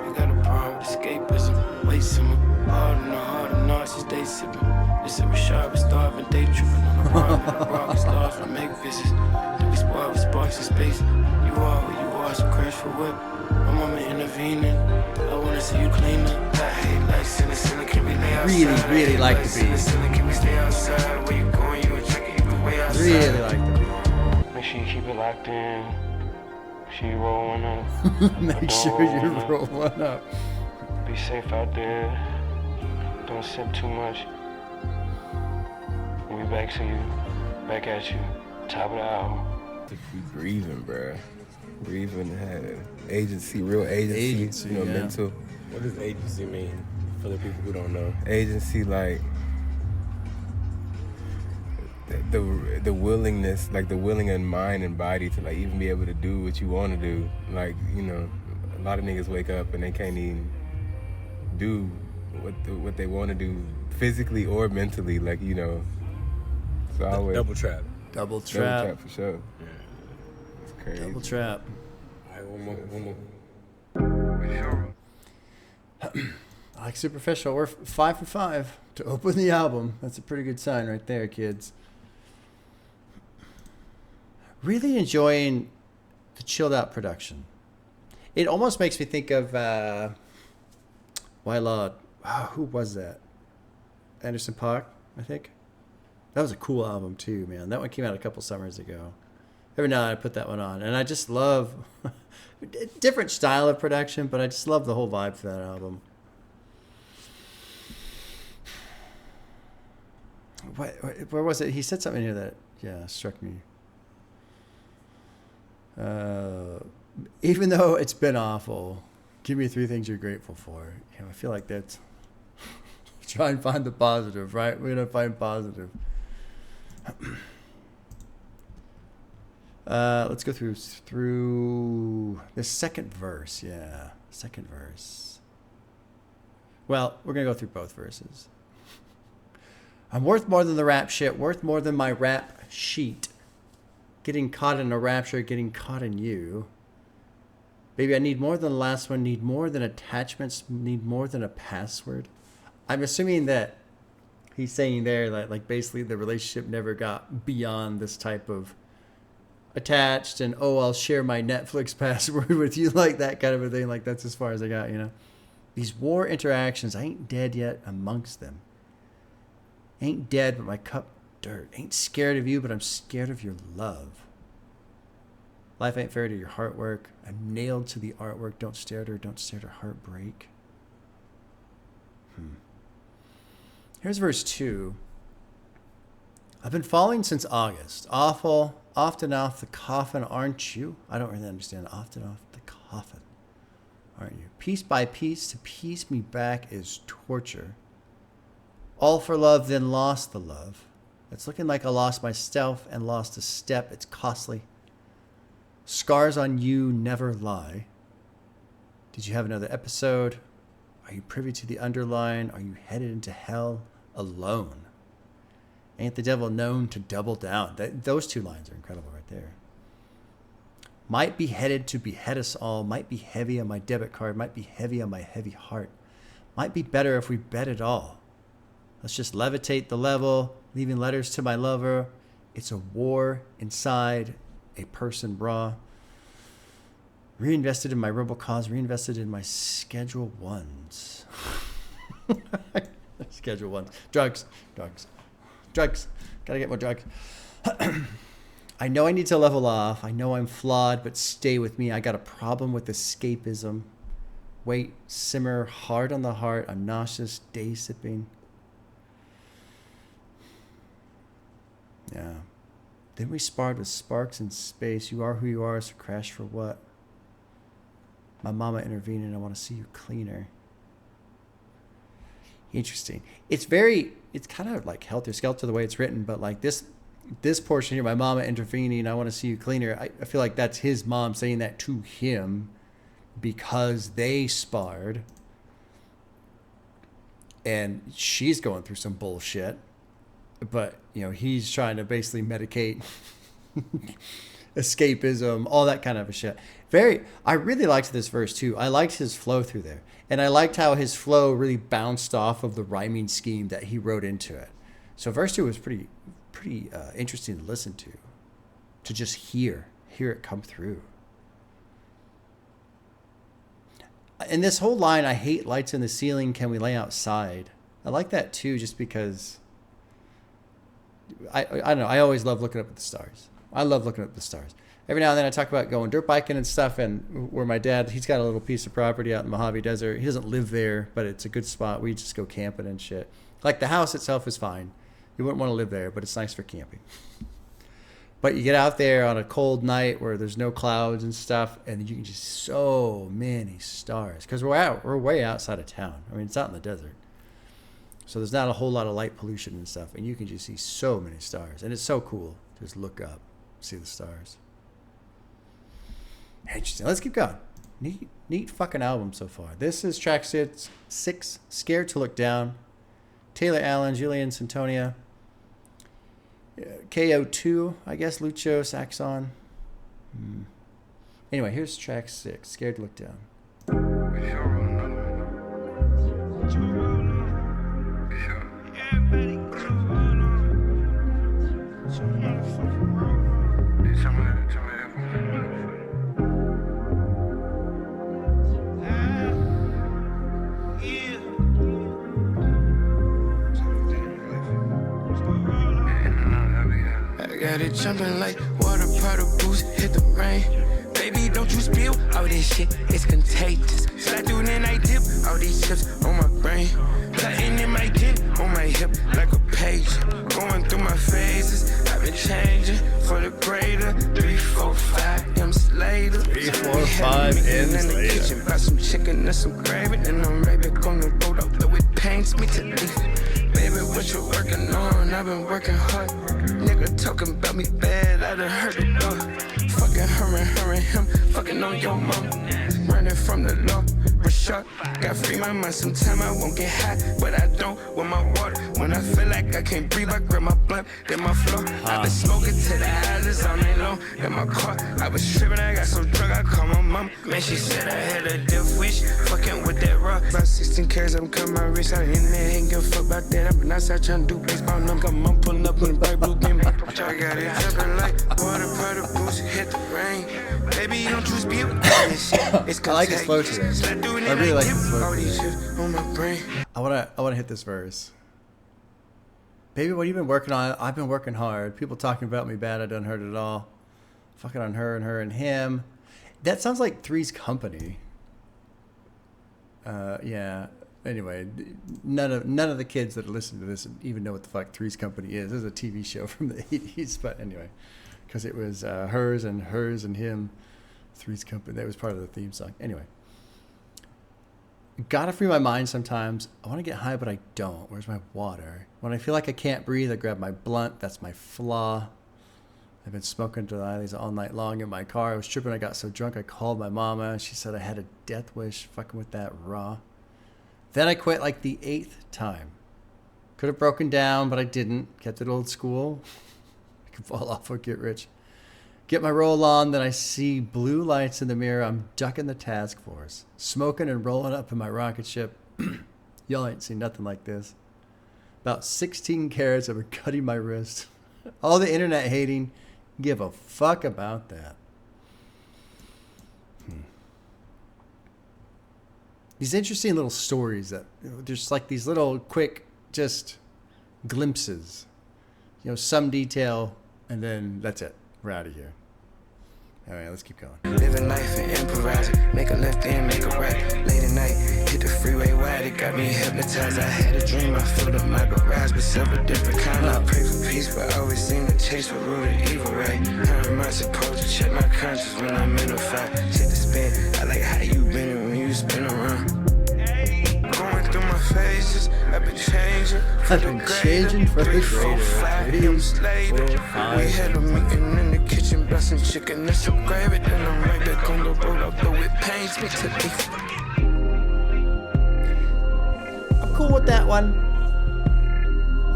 You got a problem with escapism. Wait, simmer. Hard and hard and hard, she stay sipping. Isaiah Rashad, we starving, day tripping on the rock. The rock is lost, we make visits. Then we spoil with sparks in space. You are who you are, so crash for what? My mama intervening. I wanna see you clean up. I hate like sinner, can we lay outside? Really like the beat. Sinner, can we stay outside? Where you going? You a chicken, you been way outside. Really like the beat. Make sure you keep it locked in. Make sure you roll one up. Make sure you roll one up. Be safe out there. Don't sip too much. We'll be back to you. Back at you. Top of the hour. We grieving, bruh. Grieving had agency, real agency, you know, yeah. mental. What does agency mean for the people who don't know? Agency, like the willingness, like the willing in mind and body to like even be able to do what you want to do. Like, you know, a lot of niggas wake up and they can't even do what they want to do physically or mentally, like, you know. So I always Double trap. Double double trap. trap for sure. It's crazy. Double trap. All right, one more. I like Superficial. We're 5 for 5 to open the album. That's a pretty good sign right there, kids. Really enjoying the chilled out production. It almost makes me think of Wylod. Who was that? Anderson .Paak, I think. That was a cool album too, man. That one came out a couple summers ago. Every now and then I put that one on, and I just love different style of production, but I just love the whole vibe for that album. Where was it? He said something here that struck me. Even though it's been awful, give me 3 things you're grateful for. You know, I feel like that's try and find the positive, right? We're gonna find positive. Let's go through the second verse. Yeah, second verse. Well, we're gonna go through both verses. I'm worth more than the rap shit, worth more than my rap sheet. Getting caught in a rapture, getting caught in you. Baby, I need more than the last one, need more than attachments, need more than a password. I'm assuming that he's saying there that like basically the relationship never got beyond this type of attached and, oh, I'll share my Netflix password with you, like that kind of a thing. Like that's as far as I got, you know. These war interactions, I ain't dead yet amongst them. Ain't dead, but my cup dirt. Ain't scared of you, but I'm scared of your love. Life ain't fair to your heart work. I'm nailed to the artwork. Don't stare at her. Don't stare at her heartbreak. Here's verse 2. I've been falling since August. Awful, often off the coffin, aren't you? I don't really understand. Often off the coffin, aren't you? Piece by piece, to piece me back is torture. All for love, then lost the love. It's looking like I lost myself and lost a step. It's costly. Scars on you never lie. Did you have another episode? Are you privy to the underline? Are you headed into hell alone? Ain't the devil known to double down? Those 2 lines are incredible right there. Might be headed to behead us all. Might be heavy on my debit card. Might be heavy on my heavy heart. Might be better if we bet it all. Let's just levitate the level, leaving letters to my lover. It's a war inside a person raw. Reinvested in my rebel cause, reinvested in my Schedule 1s. Schedule 1s. Drugs. Gotta get more drugs. I know I need to level off. I know I'm flawed, but stay with me. I got a problem with escapism. Wait, simmer hard on the heart. I'm nauseous, day sipping. Yeah. Then we sparred with sparks in space. You are who you are, so crash for what? My mama intervened and I want to see you cleaner. Interesting. It's kind of like helter skelter the way it's written, but like this portion here, my mama intervening, I want to see you cleaner. I feel like that's his mom saying that to him because they sparred and she's going through some bullshit. but you know, he's trying to basically medicate escapism, all that kind of a shit. I really liked this verse too. I liked his flow through there. And I liked how his flow really bounced off of the rhyming scheme that he wrote into it. So verse 2 was pretty interesting to listen to just hear it come through. And this whole line, I hate lights in the ceiling, can we lay outside? I like that too, just because I don't know, I always love looking up at the stars. I love looking up at the stars. Every now and then I talk about going dirt biking and stuff, and where my dad, he's got a little piece of property out in the Mojave Desert. He doesn't live there, but it's a good spot. We just go camping and shit. Like the house itself is fine. You wouldn't want to live there, but it's nice for camping. But you get out there on a cold night where there's no clouds and stuff, and you can just so many stars. Because we're way outside of town. I mean, it's out in the desert. So there's not a whole lot of light pollution and stuff, and you can just see so many stars. And it's so cool to just look up, see the stars. Interesting. Let's keep going. Neat fucking album so far. This is track 6, Scared to Look Down. Taylor Allen, Julian Santonia. KO2, I guess, Lucho, Saxon. Anyway, here's track 6, Scared to Look Down. Got it jumping like water, powder boost, hit the rain. Baby, don't you spill all this shit, it's contagious. Slide through then I dip all these chips on my brain. Cutting in my dip on my hip like a page. Going through my phases, I've been changing for the greater. 3, 4, 5 M's later. 3, 4, 5 M's in the later. kitchen, buy some chicken and some gravy. Then I'm right back on the road, although it pains me to leave. Baby, what you working on? I've been working hard. Nigga talking about me bad, I done heard it all. Fucking her and him, fucking on your mom. Running from the law, Rashad. Got free my mind, sometime I won't get high, but I don't with my water. When I feel like I can't breathe, I grab my blunt, then my floor. I've been smoking till the houses all night long. In my car, I was tripping, I got so drunk, I called my mom. Man, she said I had a death wish, fucking with that rock. About 16 carats, I'm cutting my wrist. I in there, ain't give a fuck about that. I've been outside trying to do baseball, and I'm got mom pulling up in the bright blue beam. I got it jumping like water, powder boost, hit the rain. Baby, don't you speak this shit. It's I like his flow today. I really like his flow today. I wanna hit this verse. Baby, what have you been working on? I've been working hard. People talking about me bad, I done heard it all. Fucking on her and him. That sounds like Three's Company. Yeah. Anyway, none of the kids that listen to this even know what the fuck Three's Company is. This is a TV show from the 80s, but anyway, because it was hers and him. Three's Company. That was part of the theme song. Anyway, gotta free my mind sometimes. I want to get high, but I don't. Where's my water? When I feel like I can't breathe, I grab my blunt. That's my flaw. I've been smoking these all night long in my car. I was tripping. I got so drunk, I called my mama. She said I had a death wish fucking with that raw. Then I quit like the 8th time. Could have broken down, but I didn't. Kept it old school. I could fall off or get rich. Get my roll on, then I see blue lights in the mirror. I'm ducking the task force. Smoking and rolling up in my rocket ship. Y'all ain't seen nothing like this. About 16 carats of cutting my wrist. All the internet hating. Give a fuck about that. These interesting little stories that there's like these little quick just glimpses. You know, some detail, and then that's it. We're out of here. All right, let's keep going. Living life and improvise. Make a left and make a right. Late at night, hit the freeway wide. It got me hypnotized. I had a dream. I filled up my garage with several different kind. I pray for peace, but I always seem to chase for root and evil, right? How am I supposed to check my conscience when I'm in a fight? Take the spin. I like how you been when you spin around. Going through my phases. I've been changing for the greater. 3, 4, 5 M's later. We had a meeting in the kitchen, blessing chicken and some gravy. Then I'm right back on the road, although it pains me to leave. I'm cool with that one.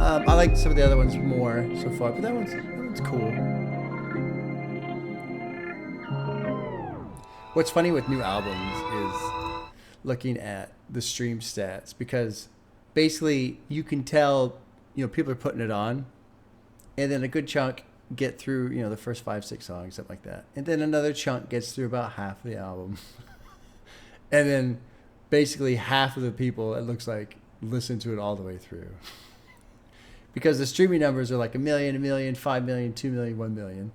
I like some of the other ones more so far, but that one's cool. What's funny with new albums is looking at the stream stats, because basically you can tell, people are putting it on, and then a good chunk get through, the first 5-6 songs, something like that. And then another chunk gets through about half of the album. And then basically half of the people, it looks like, listen to it all the way through. Because the streaming numbers are like 1 million, 1 million, 5 million, 2 million, 1 million.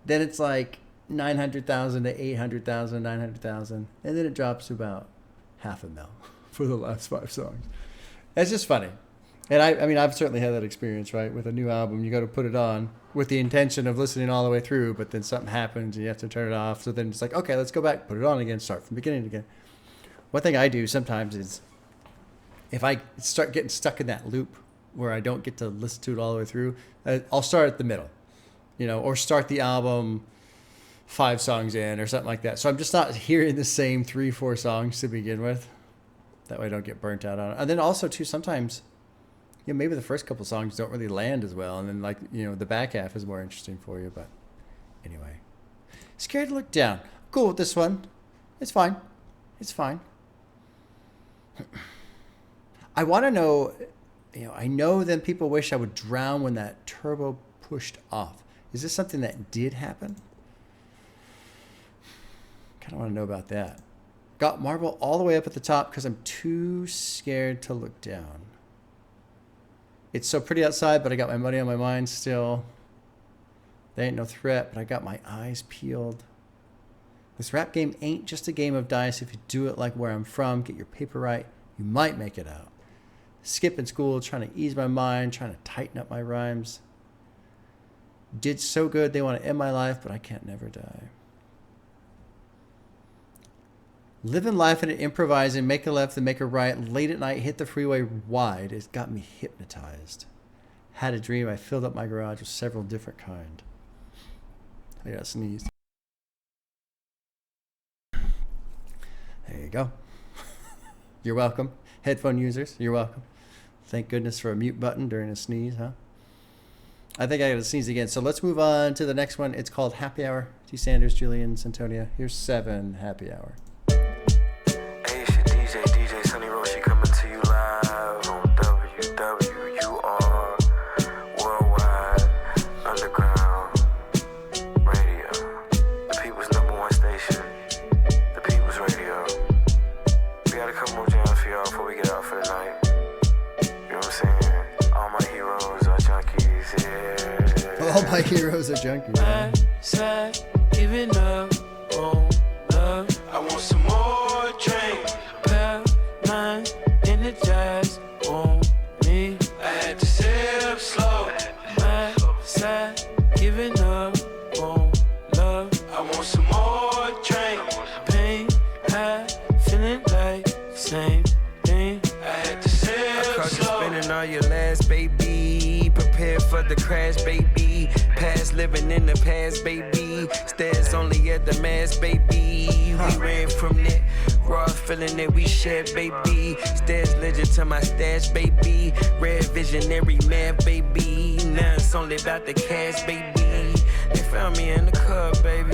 Then it's like 900,000 to 800,000, 900,000. And then it drops to about 500,000 for the last 5 songs. It's just funny. And I mean, I've certainly had that experience, right? With a new album, you got to put it on with the intention of listening all the way through, but then something happens and you have to turn it off. So then it's like, okay, let's go back, put it on again, start from the beginning again. One thing I do sometimes is if I start getting stuck in that loop where I don't get to listen to it all the way through, I'll start at the middle, or start the album 5 songs in or something like that. So I'm just not hearing the same 3-4 songs to begin with. That way I don't get burnt out on it. And then also, too, sometimes, maybe the first couple songs don't really land as well. And then, the back half is more interesting for you. But anyway, Scared to Look Down. Cool with this one. It's fine. It's fine. I want to know, I know then people wish I would drown when that turbo pushed off. Is this something that did happen? Kind of want to know about that. Got marble all the way up at the top because I'm too scared to look down. It's so pretty outside, but I got my money on my mind still. There ain't no threat, but I got my eyes peeled. This rap game ain't just a game of dice. If you do it like where I'm from, get your paper right, you might make it out. Skipping school, trying to ease my mind, trying to tighten up my rhymes. Did so good, they want to end my life, but I can't never die. Living life and improvising, make a left and make a right. Late at night, hit the freeway wide. It's got me hypnotized. Had a dream, I filled up my garage with several different kind. I got sneezed. There you go. You're welcome. Headphone users, you're welcome. Thank goodness for a mute button during a sneeze, huh? I think I got to sneeze again. So let's move on to the next one. It's called Happy Hour. T. Sanders, Julian, Santonia. Here's 7 Happy Hour. Hey, it's your DJ Sunny Roshi coming to you live on WWUR Worldwide Underground Radio. The people's #1 station. The people's radio. We got a couple more jams for y'all before we get out for the night. You know what I'm saying? All my heroes are junkies, yeah. All my heroes are junkies. I said, giving up on love. I want some more drink. Pal, mine, energized on me. I had to sip slow. My side, giving up on love. I want some more drink. Pain, high, feeling like the same thing. I had to sip slow. I caught you spending all your last, baby. Prepare for the crash, baby. Past living in the past, baby. Stairs only at the mass, baby. We ran from that raw feeling that we shared, baby. Stairs legend to my stash, baby. Red visionary man, baby. Now it's only about the cash, baby. They found me in the club, baby.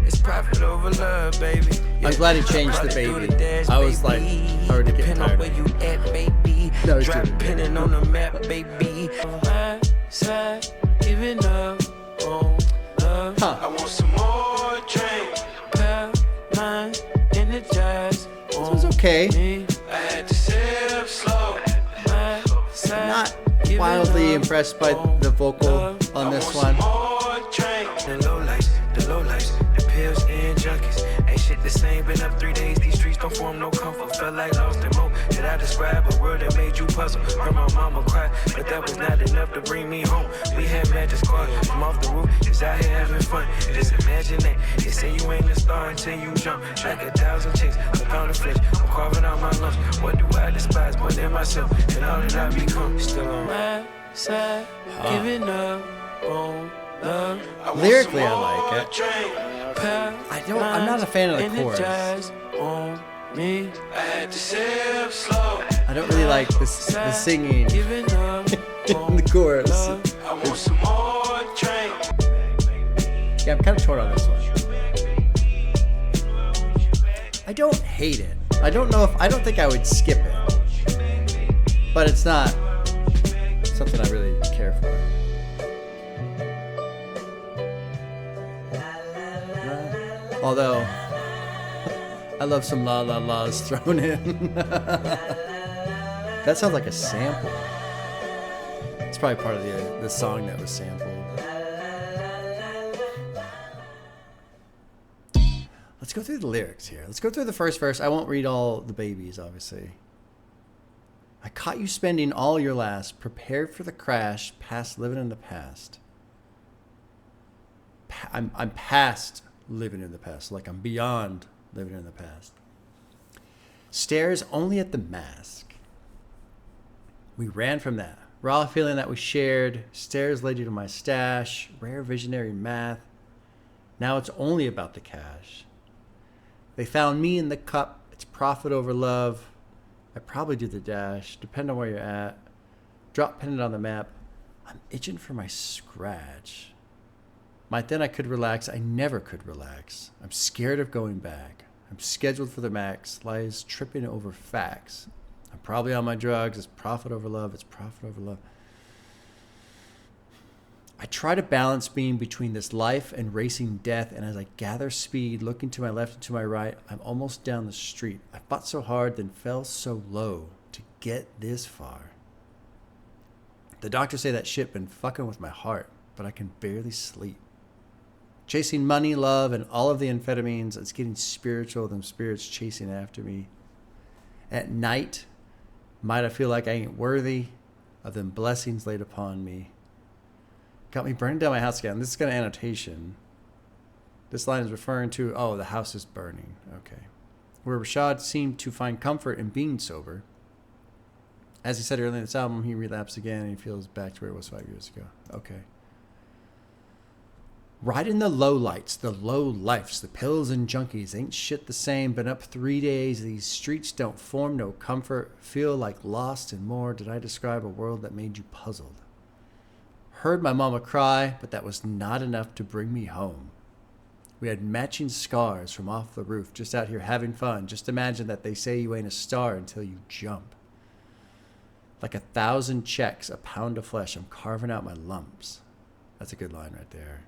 It's profit over love, baby. I'm glad he changed the baby. I was like, already getting tired of you at, baby. No, it's Drop good. pinning on the map, baby. My side, giving up on love. I want some more drink. Pal, mine, energized. This was okay. I had to sip slow. My side, Not wildly impressed by the vocal on this one. The low lights, the pills and junkies. Ain't shit the same, been up 3 days. These streets don't form no comfort. Felt like lost and more. Did I describe a world that made you puzzle? Heard my mama cry, but that was not enough to bring me home. We had magic squad from off the roof. It's out here having fun. Just imagine that. They say you ain't a star until you jump. Like 1,000 chicks, a pound of flesh. I'm carving out my lunch. What do I despise more than myself? And all that I become. Still on my side, giving up on love. Lyrically, I like it. I'm not a fan of the chorus. Me. I had to sip slow. I don't really like the singing Giving up in the chorus. love. I want some more drink. Yeah, I'm kind of torn on this one. I don't hate it. I don't think I would skip it. But it's not something I really care for. Although, I love some la la la's thrown in. That sounds like a sample. It's probably part of the song that was sampled. Let's go through the lyrics here. Let's go through the first verse. I won't read all the babies, obviously. I caught you spending all your last, prepared for the crash, past living in the past. I'm past living in the past, like I'm beyond living in the past. Stares only at the mask. We ran from that. Raw feeling that we shared. Stares led you to my stash. Rare visionary math. Now it's only about the cash. They found me in the cup. It's profit over love. I probably do the dash. Depend on where you're at. Drop pendant on the map. I'm itching for my scratch. Might then I could relax. I never could relax. I'm scared of going back. I'm scheduled for the max. Lies tripping over facts. I'm probably on my drugs. It's profit over love. It's profit over love. I try to balance being between this life and racing death, and as I gather speed, looking to my left and to my right, I'm almost down the street. I fought so hard, then fell so low to get this far. The doctors say that shit been fucking with my heart, but I can barely sleep. Chasing money, love, and all of the amphetamines, it's getting spiritual, them spirits chasing after me. At night, might I feel like I ain't worthy of them blessings laid upon me. Got me burning down my house again. This is got an annotation. This line is referring to, oh, the house is burning. Okay. Where Rashad seemed to find comfort in being sober. As he said earlier in this album, he relapsed again and he feels back to where it was 5 years ago. Okay. Riding the low lights, the low lifes, the pills and junkies. Ain't shit the same. Been up 3 days. These streets don't form no comfort. Feel like lost and more. Did I describe a world that made you puzzled? Heard my mama cry, but that was not enough to bring me home. We had matching scars from off the roof, just out here having fun. Just imagine that they say you ain't a star until you jump. Like 1,000 checks, a pound of flesh, I'm carving out my lumps. That's a good line right there.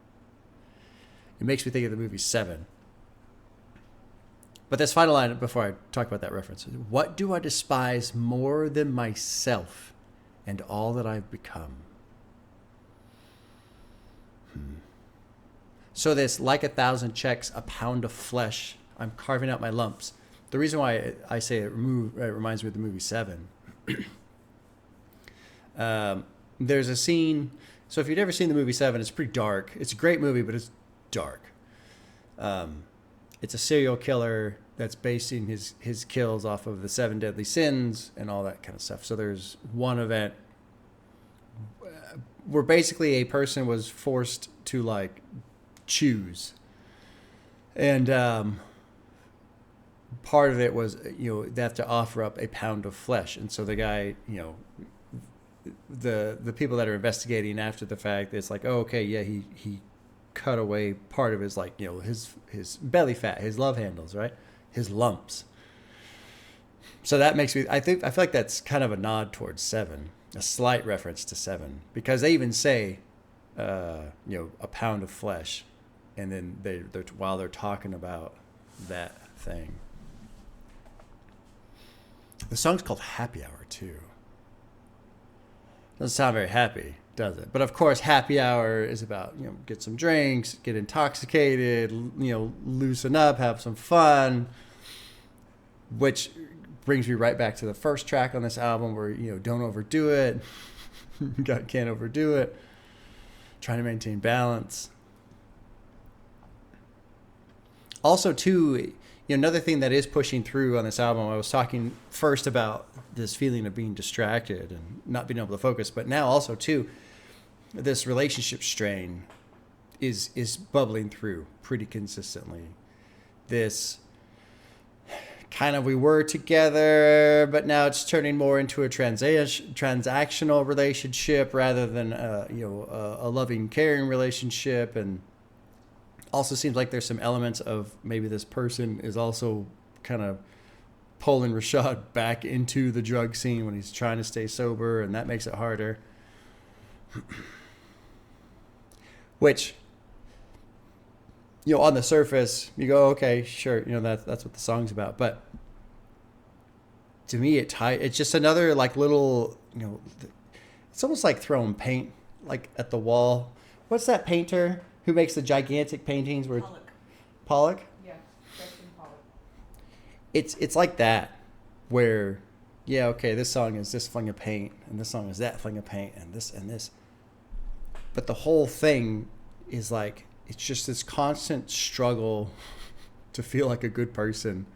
It makes me think of the movie Seven. But this final line, before I talk about that reference, what do I despise more than myself and all that I've become? So this, like 1,000 checks, a pound of flesh, I'm carving out my lumps. The reason why I say it reminds me of the movie Seven. There's a scene, so if you've ever seen the movie Seven, it's pretty dark. It's a great movie, but it's dark. It's a serial killer that's basing his kills off of the 7 deadly sins and all that kind of stuff. So there's one event where basically a person was forced to like choose, and part of it was, you know, they have to offer up a pound of flesh. And so the guy, you know, the people that are investigating after the fact, it's like, oh, okay, yeah, he cut away part of his, like, you know, his belly fat, his love handles, right, his lumps. So that makes me, I feel like that's kind of a nod towards Seven, a slight reference to Seven, because they even say, you know, a pound of flesh, and then they're while they're talking about that thing. The song's called Happy Hour too. Doesn't sound very happy, does it? But of course, happy hour is about, you know, get some drinks, get intoxicated, you know, loosen up, have some fun, which brings me right back to the first track on this album where, you know, don't overdo it. Can't overdo it. Trying to maintain balance. Also, too, you know, another thing that is pushing through on this album, I was talking first about this feeling of being distracted and not being able to focus, but now also, too, this relationship strain is bubbling through pretty consistently. This kind of we were together, but now it's turning more into a transactional relationship rather than a loving, caring relationship. And also seems like there's some elements of maybe this person is also kind of pulling Rashad back into the drug scene when he's trying to stay sober, and that makes it harder. Which, on the surface, you go, okay, sure, that's what the song's about. But to me, it's just another like little, it's almost like throwing paint like at the wall. What's that painter who makes the gigantic paintings? Where Pollock? Yeah, Justin Pollock. It's like that, where, yeah, okay, this song is this fling of paint, and this song is that fling of paint, and this and this. But the whole thing is like, it's just this constant struggle to feel like a good person,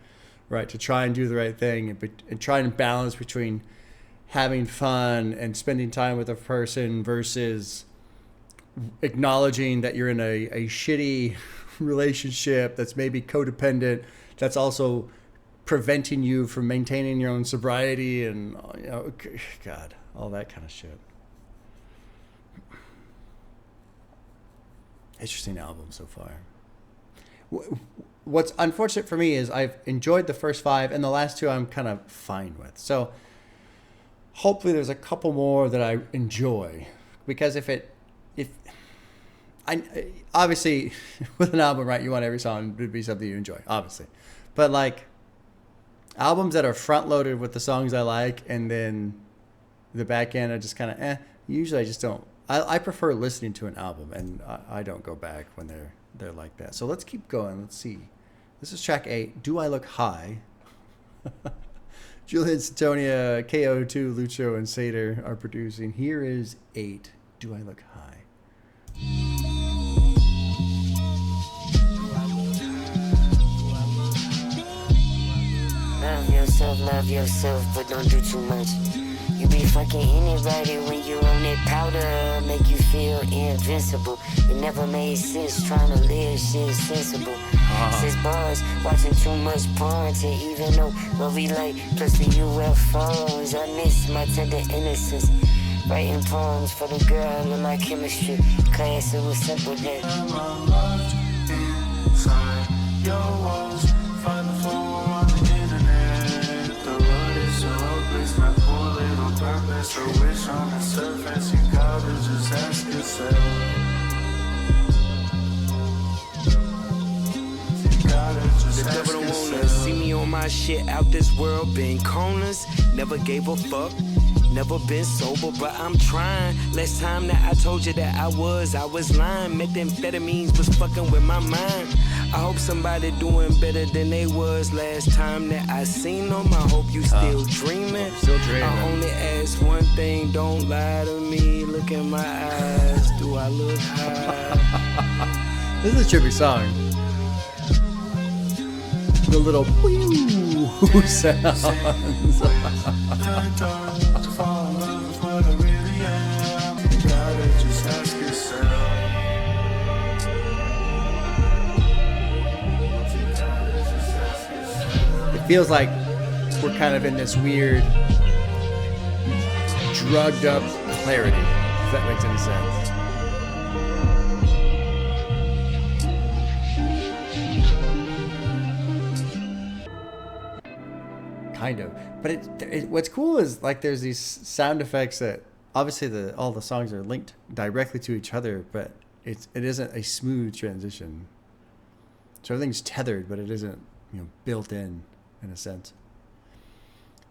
right? To try and do the right thing and try and balance between having fun and spending time with a person versus acknowledging that you're in a shitty relationship that's maybe codependent, that's also preventing you from maintaining your own sobriety and, God, all that kind of shit. Interesting album so far. What's unfortunate for me is I've enjoyed the first 5, and the last 2 I'm kind of fine with. So hopefully there's a couple more that I enjoy, because if obviously with an album, right, you want every song to be something you enjoy, obviously. But like albums that are front loaded with the songs I like, and then the back end are just kind of usually I just don't. I prefer listening to an album, and I don't go back when they're like that. So let's keep going. Let's see. This is track 8, Do I Look High? Julian Satonia, KO2, Lucho, and Sater are producing. Here is 8, Do I Look High? Love yourself, but don't do too much. You be fucking anybody when you on that powder, make you feel invincible. It never made sense trying to live shit sensible. 6 bars, watching too much porn to even know what we like. Plus the UFOs, I miss my tender innocence. Writing poems for the girl in my chemistry class, it was simple then. I'm lost inside your walls, find the floor on the internet. The road is so hopeless, my poor little purpose. A wish on the surface, you gotta just ask yourself. The devil don't wanna see me on my shit out this world. Been corners, never gave a fuck. Never been sober, but I'm trying. Last time that I told you that I was lying. Methamphetamines was fucking with my mind. I hope somebody doing better than they was last time that I seen them. I hope you still dreaming. I only ask one thing, don't lie to me. Look in my eyes, do I look high? This is a trippy song. The little woo sounds. It feels like we're kind of in this weird, drugged up clarity, if that makes any sense. Kind of, but what's cool is like there's these sound effects that obviously all the songs are linked directly to each other, but it isn't a smooth transition. So everything's tethered, but it isn't built in a sense.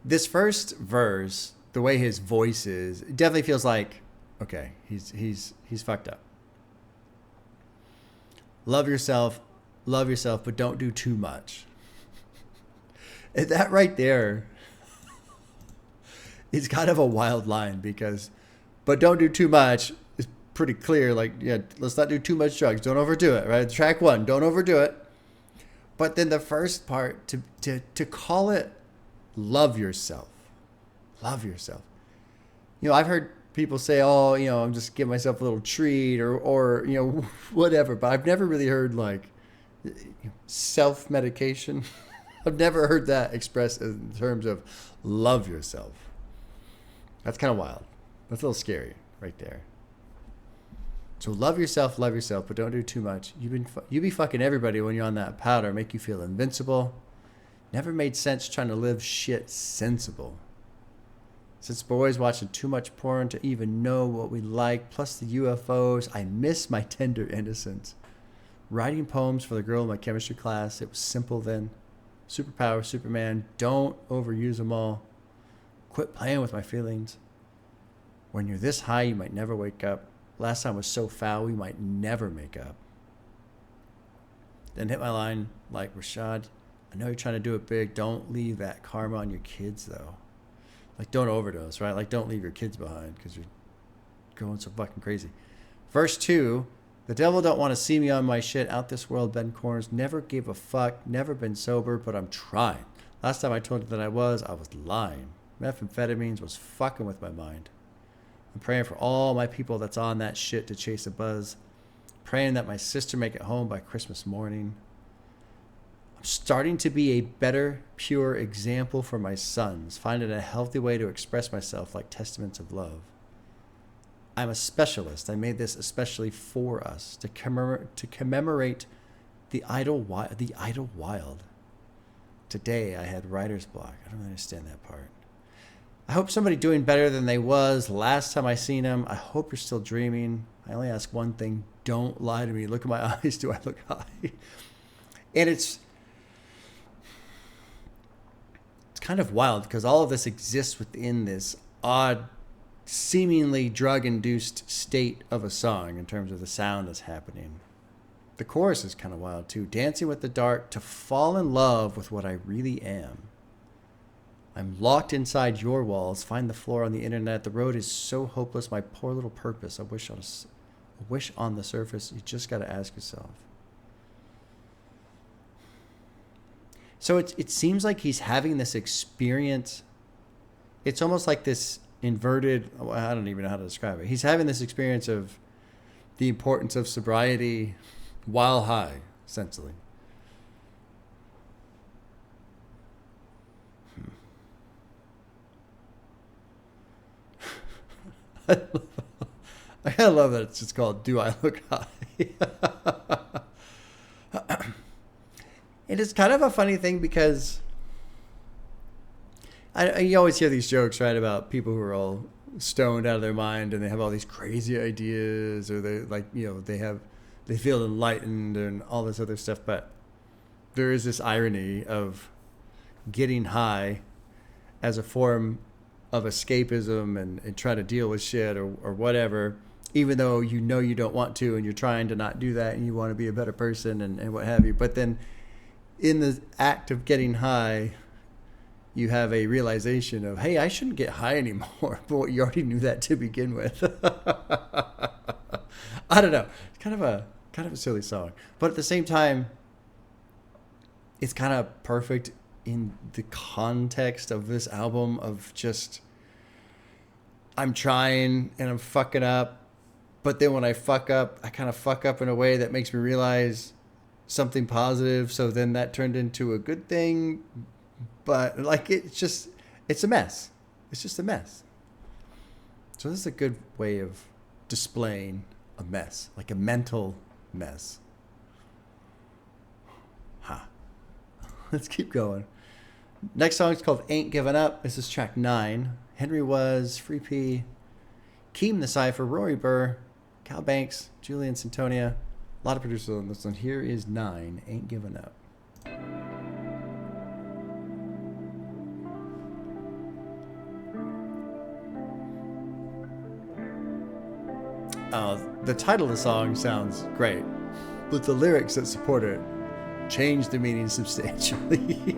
This first verse, the way his voice is, it definitely feels like okay, he's fucked up. Love yourself, but don't do too much. And that right there is kind of a wild line because, but don't do too much is pretty clear. Like, yeah, let's not do too much drugs. Don't overdo it, right? Track 1, don't overdo it. But then the first part, to call it love yourself. Love yourself. I've heard people say, oh, I'm just giving myself a little treat or whatever. But I've never really heard like self-medication. I've never heard that expressed in terms of love yourself. That's kind of wild. That's a little scary right there. So love yourself, but don't do too much. You be fucking everybody when you're on that powder. Make you feel invincible. Never made sense trying to live shit sensible. Since boys watching too much porn to even know what we like, plus the UFOs, I miss my tender innocence. Writing poems for the girl in my chemistry class, it was simple then. Superpower, Superman, don't overuse them all. Quit playing with my feelings. When you're this high, you might never wake up. Last time was so foul, we might never make up. Then hit my line like, Rashad, I know you're trying to do it big. Don't leave that karma on your kids, though. Like, don't overdose, right? Like, don't leave your kids behind because you're going so fucking crazy. Verse 2, the devil don't want to see me on my shit. Out this world, bend corners. Never gave a fuck. Never been sober, but I'm trying. Last time I told you that I was lying. Methamphetamines was fucking with my mind. I'm praying for all my people that's on that shit to chase a buzz. Praying that my sister make it home by Christmas morning. I'm starting to be a better, pure example for my sons, finding a healthy way to express myself like testaments of love. I'm a specialist. I made this especially for us to commemorate the idle wild. Today I had writer's block. I don't understand that part. I hope somebody doing better than they was last time I seen him. I hope you're still dreaming. I only ask one thing. Don't lie to me. Look at my eyes. Do I look high? And it's kind of wild because all of this exists within this odd, seemingly drug-induced state of a song in terms of the sound that's happening. The chorus is kind of wild too. Dancing with the dark to fall in love with what I really am. I'm locked inside your walls. Find the floor on the internet. The road is so hopeless. My poor little purpose. A wish on the surface. You just got to ask yourself. So it seems like he's having this experience. It's almost like this inverted, I don't even know how to describe it. He's having this experience of the importance of sobriety while high, essentially. I kind of love that it's just called Do I Look High? It is kind of a funny thing because you always hear these jokes, right, about people who are all stoned out of their mind and they have all these crazy ideas, or they they feel enlightened and all this other stuff. But there is this irony of getting high as a form of escapism and try to deal with shit or whatever, even though you know you don't want to and you're trying to not do that and you want to be a better person and what have you. But then in the act of getting high, you have a realization of, hey, I shouldn't get high anymore. But you already knew that to begin with. I don't know. It's kind of a silly song. But at the same time, it's kind of perfect in the context of this album of just, I'm trying and I'm fucking up, but then when I fuck up, I kind of fuck up in a way that makes me realize something positive. So then that turned into a good thing, but like, it's a mess. It's just a mess. So this is a good way of displaying a mess, like a mental mess. Let's keep going. Next song is called Ain't Givin' Up. This is track 9. Henry Was, Free P, Keem the Cypher, Rory Burr, Cal Banks, Julian Santonia. A lot of producers on this one. Here is 9, Ain't Givin' Up. The title of the song sounds great, but the lyrics that support it change the meaning substantially.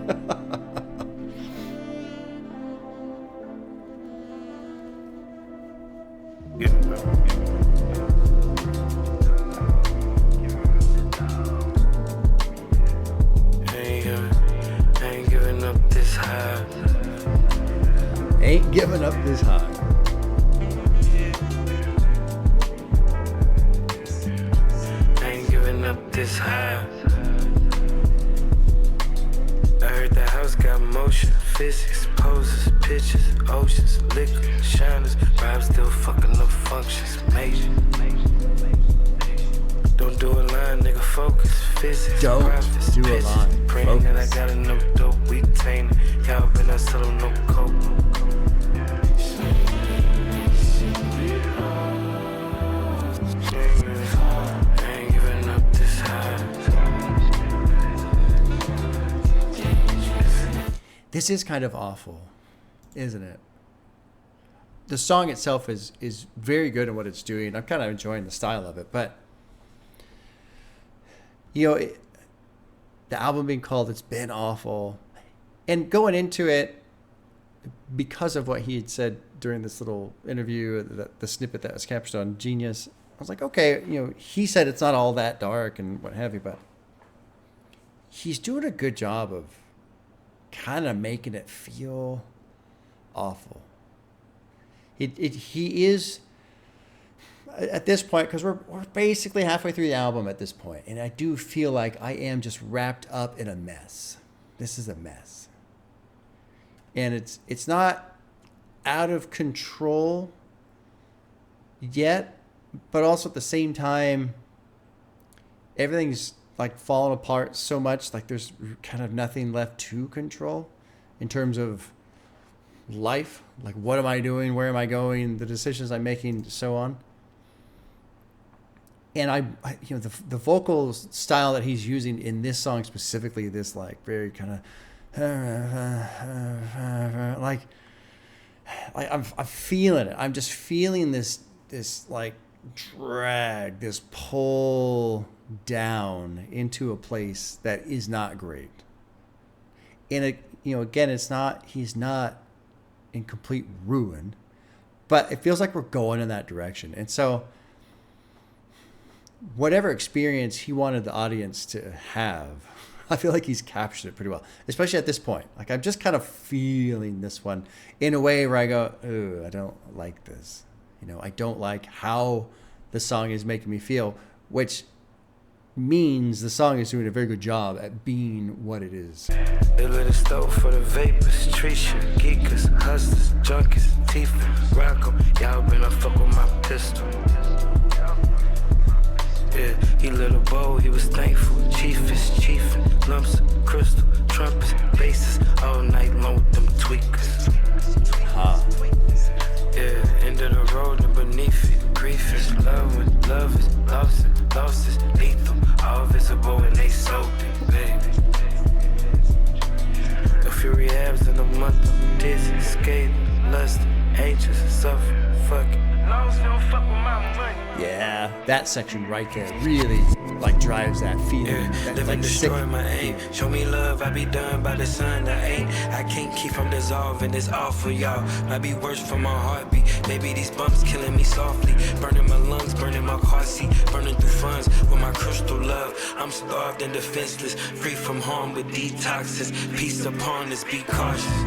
Ain't giving up this high. Ain't giving up this high. Ain't giving up this high. I heard that physics, poses, pitches, oceans, liquor, shiners, vibes still fucking up functions, major. Don't do a line, nigga, focus, physics, Don't profits, do a pitches, line, praying that I focus. got enough dope, we taint it, Calvin, I sell them no coke. Ain't giving up this high. This is kind of awful, isn't it? The song itself is very good at what it's doing. I'm kind of enjoying the style of it, but you know, the album being called "It's Been Awful," and going into it because of what he had said during this little interview, the snippet that was captured on Genius, I was like, okay, you know, he said it's not all that dark and what have you, but he's doing a good job of kind of making it feel awful. He is at this point, because we're basically halfway through the album at this point, and I do feel like I am just wrapped up in a mess. This is a mess, and it's not out of control yet, but also at the same time, everything's like falling apart so much, like there's kind of nothing left to control in terms of life. Like, what am I doing? Where am I going? The decisions I'm making, so on. And I you know, the vocal style that he's using in this song specifically, this like very kind of like I'm feeling it. I'm just feeling this like drag, this pull down into a place that is not great. And it, you know, again, he's not in complete ruin, but it feels like we're going in that direction. And so whatever experience he wanted the audience to have, I feel like he's captured it pretty well, especially at this point. Like, I'm just kind of feeling this one in a way where I go, ooh, I don't like this. You know, I don't like how the song is making me feel, which means the song is doing a very good job at being what it is. They lit a stove for the vapors, Trisha, geekers, hustlers, junkies, Tifa, rock 'em. Y'all been a fuck with my pistol. Yeah, he lit a bowl, he was thankful. Chiefin', lumps of crystal, trumpets, basses, all night long with them tweakers. Yeah, end of the road and beneath it, grief is love is lost is lethal, all visible and they soaked it, baby. A few rehabs in a month, dizzy, scared, lust, anxious, suffering, fucking. Yeah, that section right there really like drives that feeling. Yeah, that, living like, destroy my aim. Show me love, I be done by the sun. I can't keep from dissolving. It's awful, y'all. Might be worse for my heartbeat. Maybe these bumps killing me softly. Burning my lungs, burning my car seat, burning through funds with my crystal love. I'm starved and defenseless, free from harm with detoxes. Peace upon us, be cautious.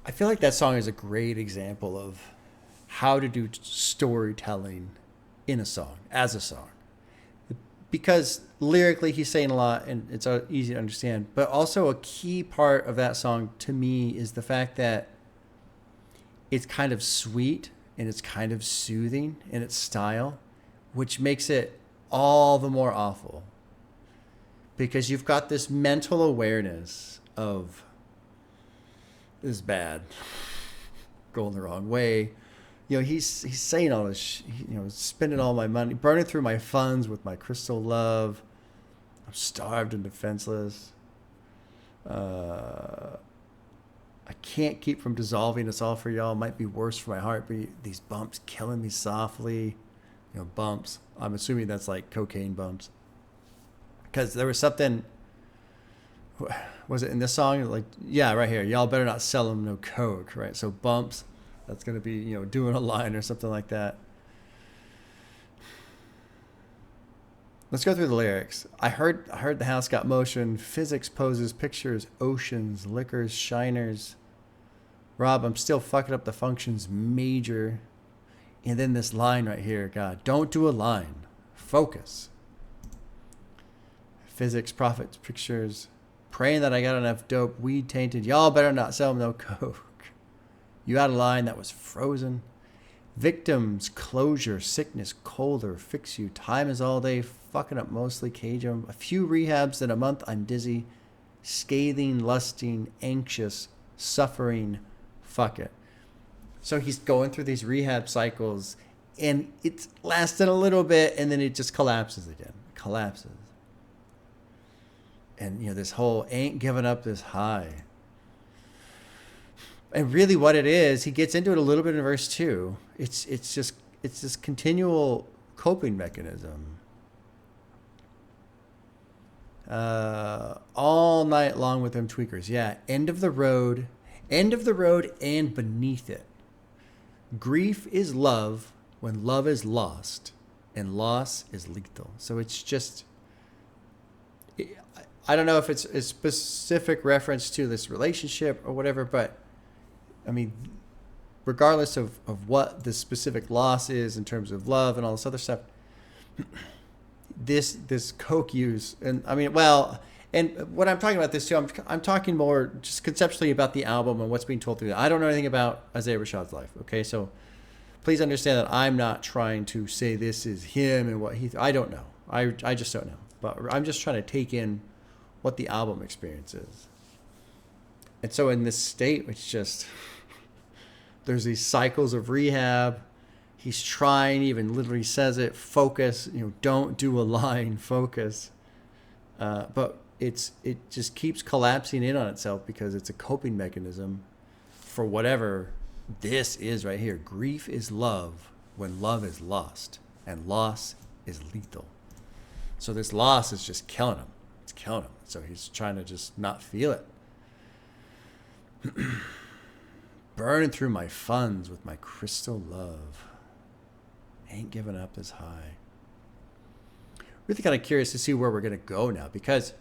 I feel like that song is a great example of how to do storytelling in a song, as a song. Because lyrically he's saying a lot and it's easy to understand. But also a key part of that song to me is the fact that it's kind of sweet and it's kind of soothing in its style, which makes it all the more awful. Because you've got this mental awareness of, this is bad, going the wrong way. You know, he's saying all this, you know, spending all my money, burning through my funds with my crystal love. I'm starved and defenseless. I can't keep from dissolving. It's all for y'all. Might be worse for my heartbeat. These bumps killing me softly. You know, bumps. I'm assuming that's like cocaine bumps. Because there was something, was it in this song? Like, yeah, right here. Y'all better not sell them no coke, right? So bumps, that's going to be, you know, doing a line or something like that. Let's go through the lyrics. I heard the house got motion, physics, poses, pictures, oceans, liquors, shiners. Rob, I'm still fucking up the functions major. And then this line right here, God, don't do a line. Focus. Physics, profits, pictures. Praying that I got enough dope, weed tainted. Y'all better not sell no coke. You out of line, that was frozen. Victims, closure, sickness, colder, fix you. Time is all day, fucking up mostly, cage 'em. A few rehabs in a month, I'm dizzy. Scathing, lusting, anxious, suffering, fuck it. So he's going through these rehab cycles, and it's lasted a little bit, and then it just collapses again. Collapses. And, this whole ain't giving up this high. And really what it is, he gets into it a little bit in verse 2. It's this continual coping mechanism. All night long with them tweakers. Yeah, end of the road and beneath it. Grief is love when love is lost, and loss is lethal. So it's just, I don't know if it's a specific reference to this relationship or whatever, but I mean, regardless of what the specific loss is in terms of love and all this other stuff, this coke use, and I mean, well, and when I'm talking about this too, I'm talking more just conceptually about the album and what's being told through that. I don't know anything about Isaiah Rashad's life, okay? So please understand that I'm not trying to say this is him and what I don't know. I just don't know. But I'm just trying to take in what the album experience is. And so in this state, it's just, there's these cycles of rehab. He's trying, even literally says it, focus, don't do a line, focus. But it just keeps collapsing in on itself because it's a coping mechanism for whatever this is right here. Grief is love when love is lost, and loss is lethal. So this loss is just killing him. It's killing him. So he's trying to just not feel it. Burning through my funds with my crystal love. Ain't giving up this high. Really kind of curious to see where we're going to go now, because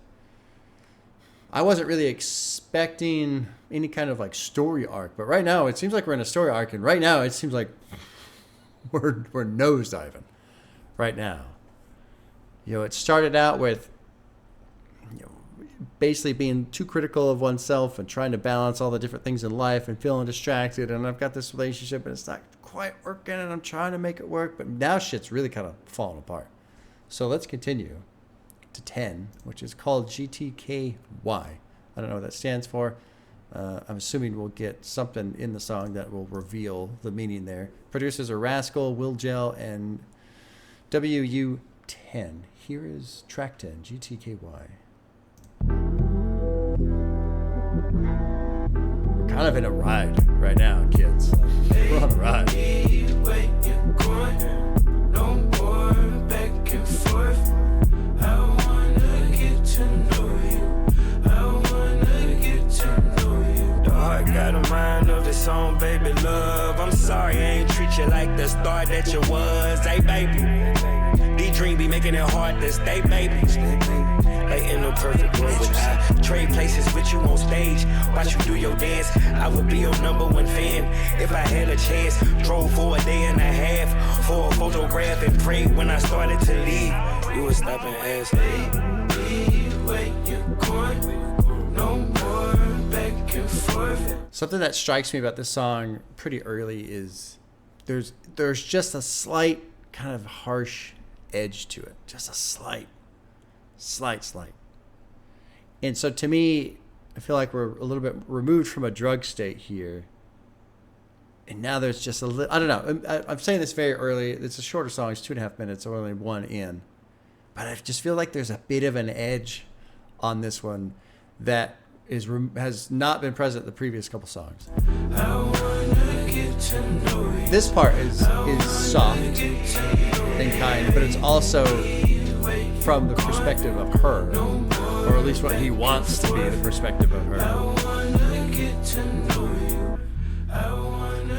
I wasn't really expecting any kind of like story arc, but right now it seems like we're in a story arc, and right now it seems like we're nosediving right now. It started out with basically being too critical of oneself and trying to balance all the different things in life and feeling distracted, and I've got this relationship and it's not quite working and I'm trying to make it work, but now shit's really kind of falling apart. So let's continue to 10, which is called GTKY. I don't know what that stands for. I'm assuming we'll get something in the song that will reveal the meaning there. Producers are Rascal, Will Gel, and WU10. Here is track 10, GTKY. We're kind of in a ride right now, kids. We're on a ride. No more back and forth. I wanna get to know you. I wanna get to know you. The heart got a mind of its own, baby love. I'm sorry I ain't treat you like the star that you was. Hey, baby. These dreams be making it hard to stay, baby. Like in a perfect world, would I trade places with you on stage? Watch you do your dance. I would be your #1 fan if I had a chance. Drove for a day and a half for a photograph and prayed when I started to leave. You would stop and ask, hey, where you going? No more back and forth. Something that strikes me about this song pretty early is there's just a slight kind of harsh edge to it. Just a slight. And so to me, I feel like we're a little bit removed from a drug state here. And now there's just a little, I don't know. I'm saying this very early. It's a shorter song. It's 2.5 minutes, so only one in. But I just feel like there's a bit of an edge on this one that has not been present in the previous couple songs. I wanna get to know you. This part is soft and kind, but it's also from the perspective of her, or at least what he wants to be the perspective of her.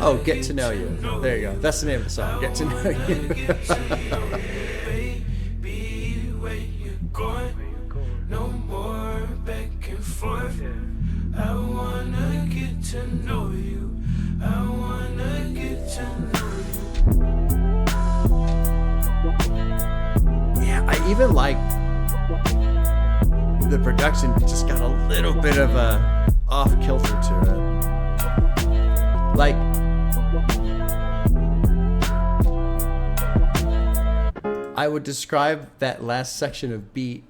Oh, Get to Know You. There you go. That's the name of the song. Get to Know You. No more back and forth. I wanna get to know you. I wanna get to know you. even like the production just got a little bit of a off kilter to it. Like, I would describe that last section of beat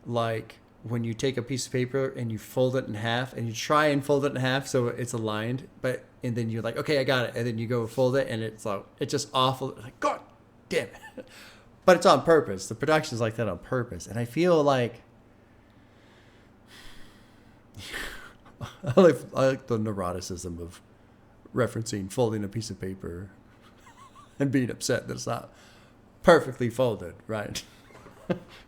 like when you take a piece of paper and you fold it in half and you try and fold it in half so it's aligned, and then you're like, okay, I got it, and then you go fold it and it's like, it's just awful, like, God damn it. But it's on purpose. The production's like that on purpose, and I feel like I like the neuroticism of referencing folding a piece of paper and being upset that it's not perfectly folded, right?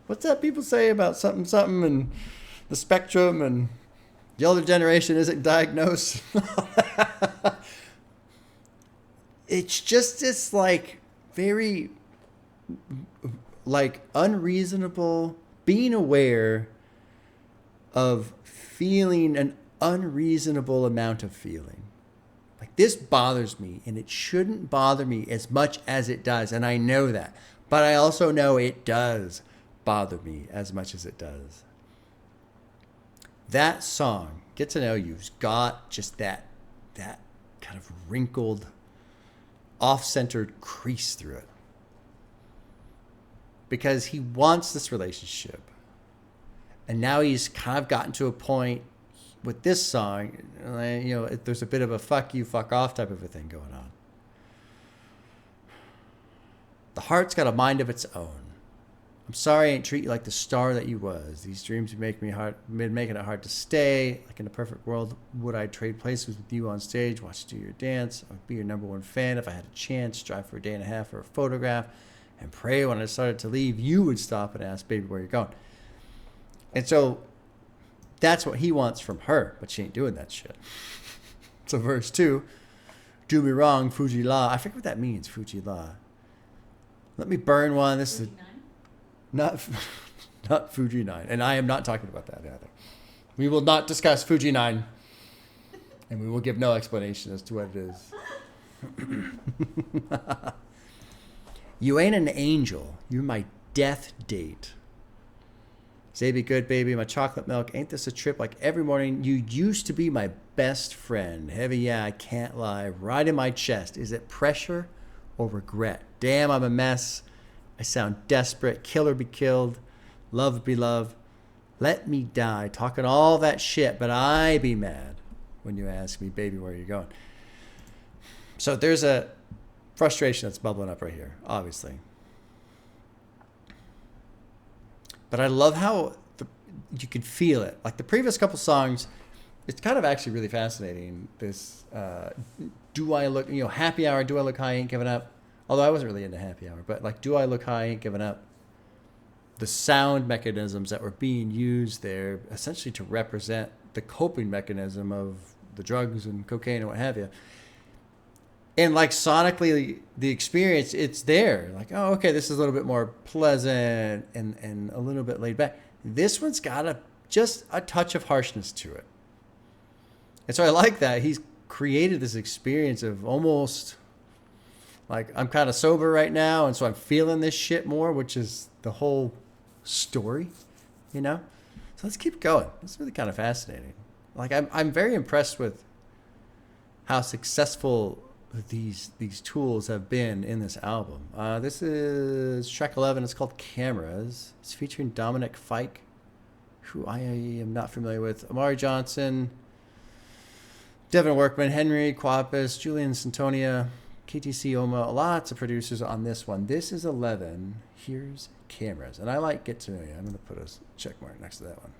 What's that people say about something and the spectrum and the older generation isn't diagnosed? It's just this like very like unreasonable, being aware of feeling an unreasonable amount of feeling. Like, this bothers me, and it shouldn't bother me as much as it does, and I know that. But I also know it does bother me as much as it does. That song, Get to Know You's got just that kind of wrinkled, off-centered crease through it. Because he wants this relationship. And now he's kind of gotten to a point with this song, you know, there's a bit of a fuck you, fuck off type of a thing going on. The heart's got a mind of its own. I'm sorry I ain't treat you like the star that you was. These dreams make me hard, making it hard to stay. Like in a perfect world, would I trade places with you on stage, watch you do your dance? I would be your #1 fan if I had a chance. Drive for a day and a half for a photograph, and pray when I started to leave, you would stop and ask, baby, where you going? And so that's what he wants from her, but she ain't doing that shit. So verse 2, do me wrong, Fuji La. I forget what that means, Fuji La. Let me burn one. This is not Fuji 9. And I am not talking about that either. We will not discuss Fuji 9. And we will give no explanation as to what it is. You ain't an angel. You're my death date. Say be good, baby, my chocolate milk. Ain't this a trip like every morning? You used to be my best friend. Heavy, yeah, I can't lie. Right in my chest. Is it pressure or regret? Damn, I'm a mess. I sound desperate. Kill or be killed. Love be loved. Let me die. Talking all that shit, but I be mad when you ask me, baby, where are you going? So there's a frustration that's bubbling up right here, obviously. But I love how you can feel it. Like the previous couple songs, it's kind of actually really fascinating. This, do I look, you know, Happy Hour, do I look high, ain't giving up. Although I wasn't really into Happy Hour, but like, do I look high, ain't giving up. The sound mechanisms that were being used there, essentially to represent the coping mechanism of the drugs and cocaine and what have you. And like sonically, the experience, it's there. Like, oh, okay, this is a little bit more pleasant and a little bit laid back. This one's got just a touch of harshness to it. And so I like that. He's created this experience of almost like, I'm kind of sober right now, and so I'm feeling this shit more, which is the whole story, you know? So let's keep going. It's really kind of fascinating. Like, I'm very impressed with how successful these tools have been in this album. This is track 11. It's called Cameras. It's featuring Dominic Fike, who I am not familiar with. Amari Johnson, Devin Workman, Henry Quapis, Julian Santonia, KTC Oma. Lots of producers on this one. This is 11. Here's Cameras. And I like Get to Know You. I'm going to put a check mark next to that one.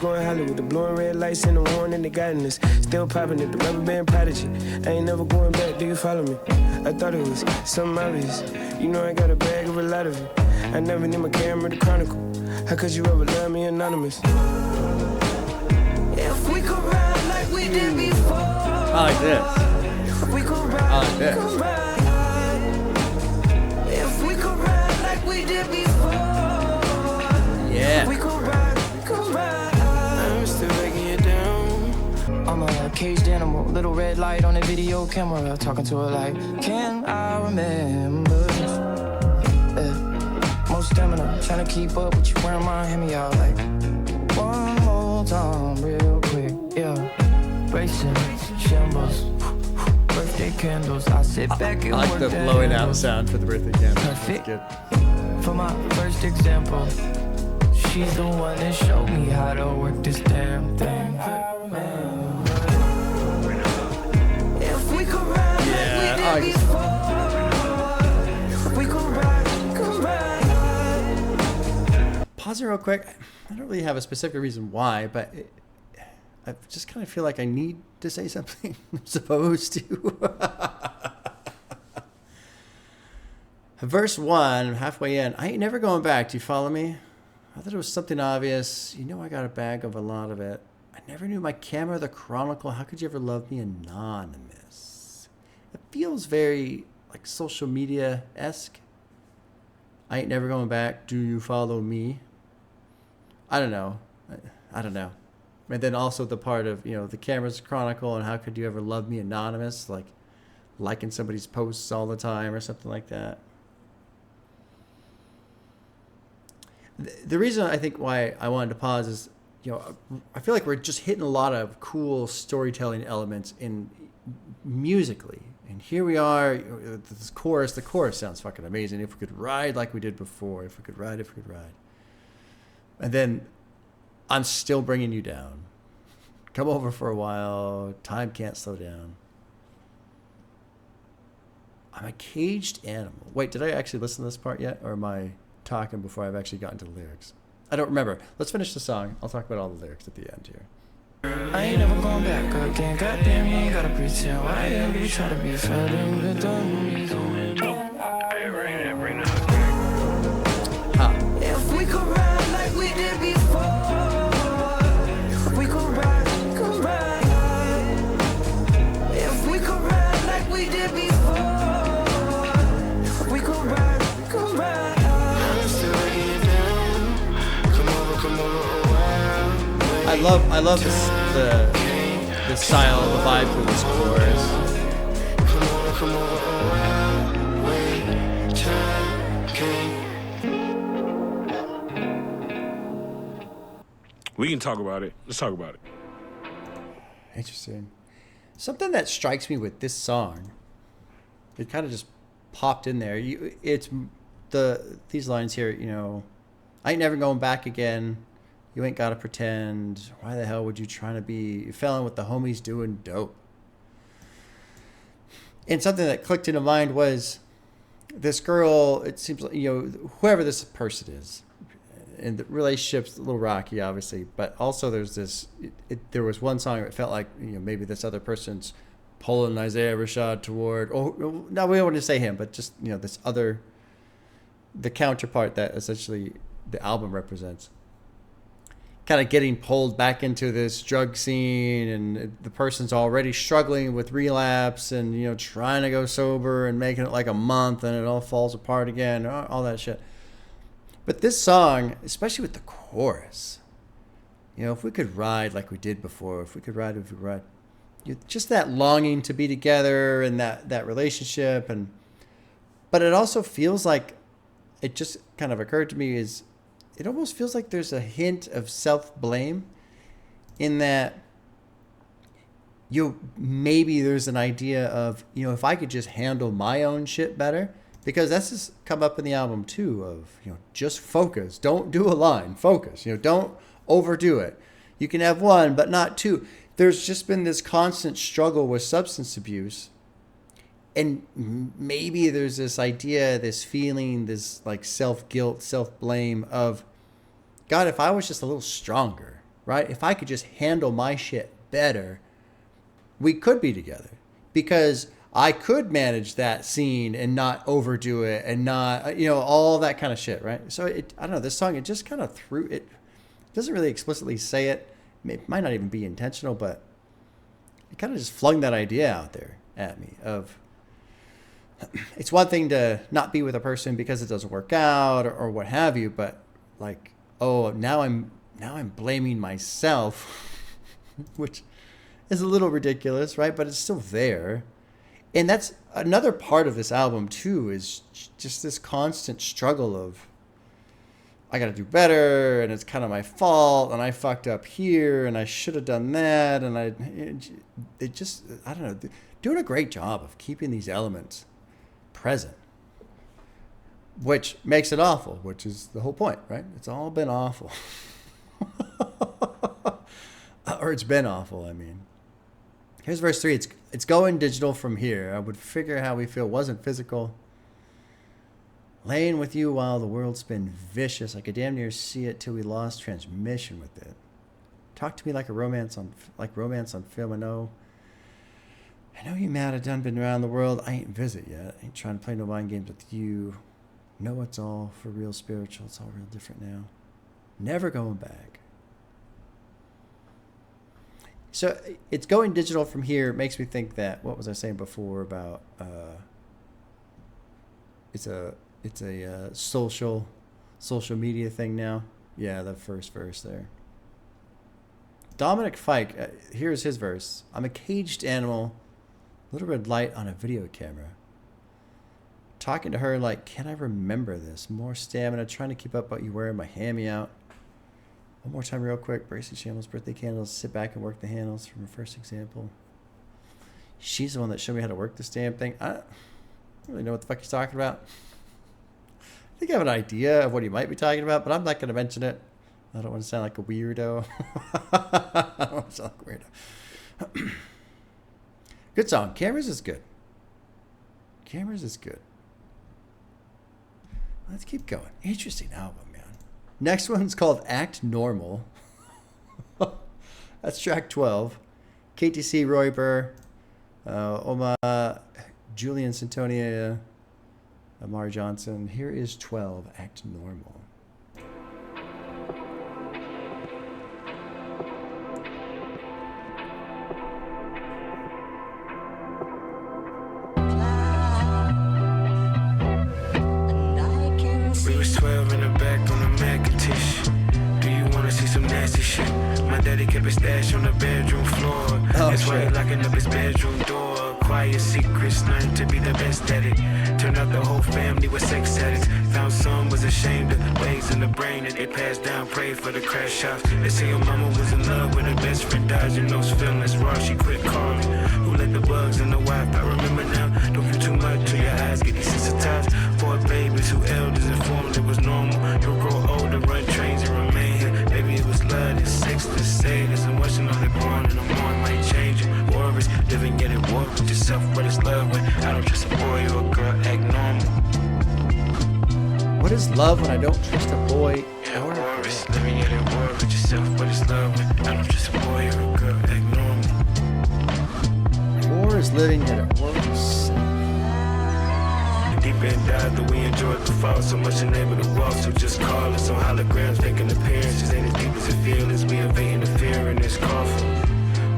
Going Hollywood, the blue and red lights and the one in the guidance. Still popping it, the rubber band prodigy. I ain't never going back, do you follow me? I thought it was something obvious. You know I got a bag of a lot of it. I never need my camera to chronicle. How could you ever love me anonymous? If we could ride like we did before. like this. We could I ride, like this. could ride. If we could ride like we did before. Yeah. We could ride, could ride. I'm still breaking it down. I'm a caged animal, little red light on a video camera, talking to her like, can I remember? Most stamina, trying to keep up with you wearing my Hemi out like, one more time, real quick, yeah. Racing, shambles, birthday candles, I sit back and I like work the that blowing out handle. sound for the birthday candle. Perfect. That's For my first example, she's the one that showed me how to work this damn thing. If we could ride Yeah, like we I did just- before, we could ride, could ride. good. Pause it real quick. I don't really have a specific reason why, but I just kind of feel like I need to say something. I'm supposed to. Verse 1, halfway in. I ain't never going back. Do you follow me? I thought it was something obvious. You know I got a bag of a lot of it. I never knew my camera, the chronicle. How could you ever love me anonymous? It feels very like social media-esque. I ain't never going back. Do you follow me? I don't know. I don't know. And then also the part of, you know, the camera's chronicle and how could you ever love me anonymous? Like liking somebody's posts all the time or something like that. The reason I think why I wanted to pause is, you know, I feel like we're just hitting a lot of cool storytelling elements in musically. And here we are, this chorus, the chorus sounds fucking amazing. If we could ride like we did before, if we could ride. And then I'm still bringing you down. Come over for a while. Time can't slow down. I'm a caged animal. Wait, did I actually listen to this part yet? Or am I talking before I've actually gotten to the lyrics? I don't remember. Let's finish the song. I'll talk about all the lyrics at the end here. I ain't never going back again. Goddamn, you ain't gotta pretend. Why you try to be flirting with If we could ride like we did before, we could ride, could ride. If we could ride like we did before, we could ride, could ride. I'm still breaking it down. Come over a while. I love the style, the vibe for this chorus. Come over a while. Wait, time came. We can talk about it. Let's talk about it. Interesting. Something that strikes me with this song, it kind of just popped in there. It's these lines here, you know, I ain't never going back again. You ain't got to pretend. Why the hell would you try to be? You fell in with the homies doing dope. And something that clicked into mind was this girl, it seems like, you know, whoever this person is, and the relationship's a little rocky, obviously, but also there's this, there was one song that felt like, you know, maybe this other person's pulling Isaiah Rashad toward, oh, no, we don't want to say him, but just, you know, this other, the counterpart that essentially the album represents. Kind of getting pulled back into this drug scene, and the person's already struggling with relapse and, you know, trying to go sober and making it like a month and it all falls apart again, all that shit. But this song, especially with the chorus, you know, if we could ride like we did before, if we could ride, just that longing to be together and that relationship. But it also feels like, it just kind of occurred to me, is it almost feels like there's a hint of self-blame in that, maybe there's an idea of, you know, if I could just handle my own shit better, because that's just come up in the album too, of, you know, just focus, don't do a line, focus, you know, don't overdo it. You can have one, but not two. There's just been this constant struggle with substance abuse. And maybe there's this idea, this feeling, this like self-guilt, self-blame of, God, if I was just a little stronger, right? If I could just handle my shit better, we could be together. Because I could manage that scene and not overdo it and not, you know, all that kind of shit, right? So I don't know, this song, it just kind of it doesn't really explicitly say it. It might not even be intentional, but it kind of just flung that idea out there at me of, it's one thing to not be with a person because it doesn't work out or what have you, but like, oh, now I'm blaming myself, which is a little ridiculous, right? But it's still there. And that's another part of this album too, is just this constant struggle of, I got to do better, and it's kind of my fault, and I fucked up here, and I should have done that, and I don't know, doing a great job of keeping these elements present, which makes it awful, which is the whole point, right? It's all been awful. Or it's been awful, I mean. Here's verse 3. It's going digital from here. I would figure how we feel wasn't physical. Laying with you while the world's been vicious. I could damn near see it till we lost transmission with it. Talk to me like romance on film. I know you mad I done been around the world. I ain't visit yet. I ain't trying to play no mind games with you. Know it's all for real spiritual. It's all real different now. Never going back. So it's going digital from here. It makes me think that, what was I saying before about it's a social media thing now. Yeah, the first verse there. Dominic Fike, here's his verse. I'm a caged animal, little red light on a video camera. Talking to her like, can I remember this? More stamina, trying to keep up what you wear, my hand-me out. One more time real quick. Bracy Shambles, birthday candles, sit back and work the handles from her first example. She's the one that showed me how to work this damn thing. I don't really know what the fuck he's talking about. I think I have an idea of what he might be talking about, but I'm not going to mention it. I don't want to sound like a weirdo. I don't want to sound like a weirdo. Good song. Cameras is good. Cameras is good. Let's keep going. Interesting album, man. Next one's called Act Normal. That's track 12. KTC, Roy Burr, Oma, Julian Santonia, Amar Johnson. Here is 12, Act Normal. We was 12 in the back on the Macatish. Do you wanna see some nasty shit? My daddy kept his stash on the bedroom floor. That's why he locking up his bedroom door. Quiet secrets, learned to be the best at it. Turned out the whole family was sex addicts. Found some was ashamed of ways in the brain that they passed down. Prayed for the crash shots. They say your mama was in love with her best friend, dodging those feelings raw. She quit calling. Who let the bugs in the Wi-Fi? Remember now, don't feel too much till your eyes get desensitized. Four babies who elders informed it was normal. You'll grow older, run trains and remain here. Baby, it was love, it's sex, let's say this. And watching on the born and the more might change it. Worries, living, get it war with yourself, what is love when I don't trust a boy or a girl, act normal. What is love when I don't trust a boy? Yeah, worries, living, get it war with yourself, what is love when I don't trust a boy or a girl, act normal. War is living at a war with yourself. Deep and dive that we enjoyed the fall so much unable to walk, so just call us on holograms, making appearances ain't as deep as it feels as we evading the fear in this coffin.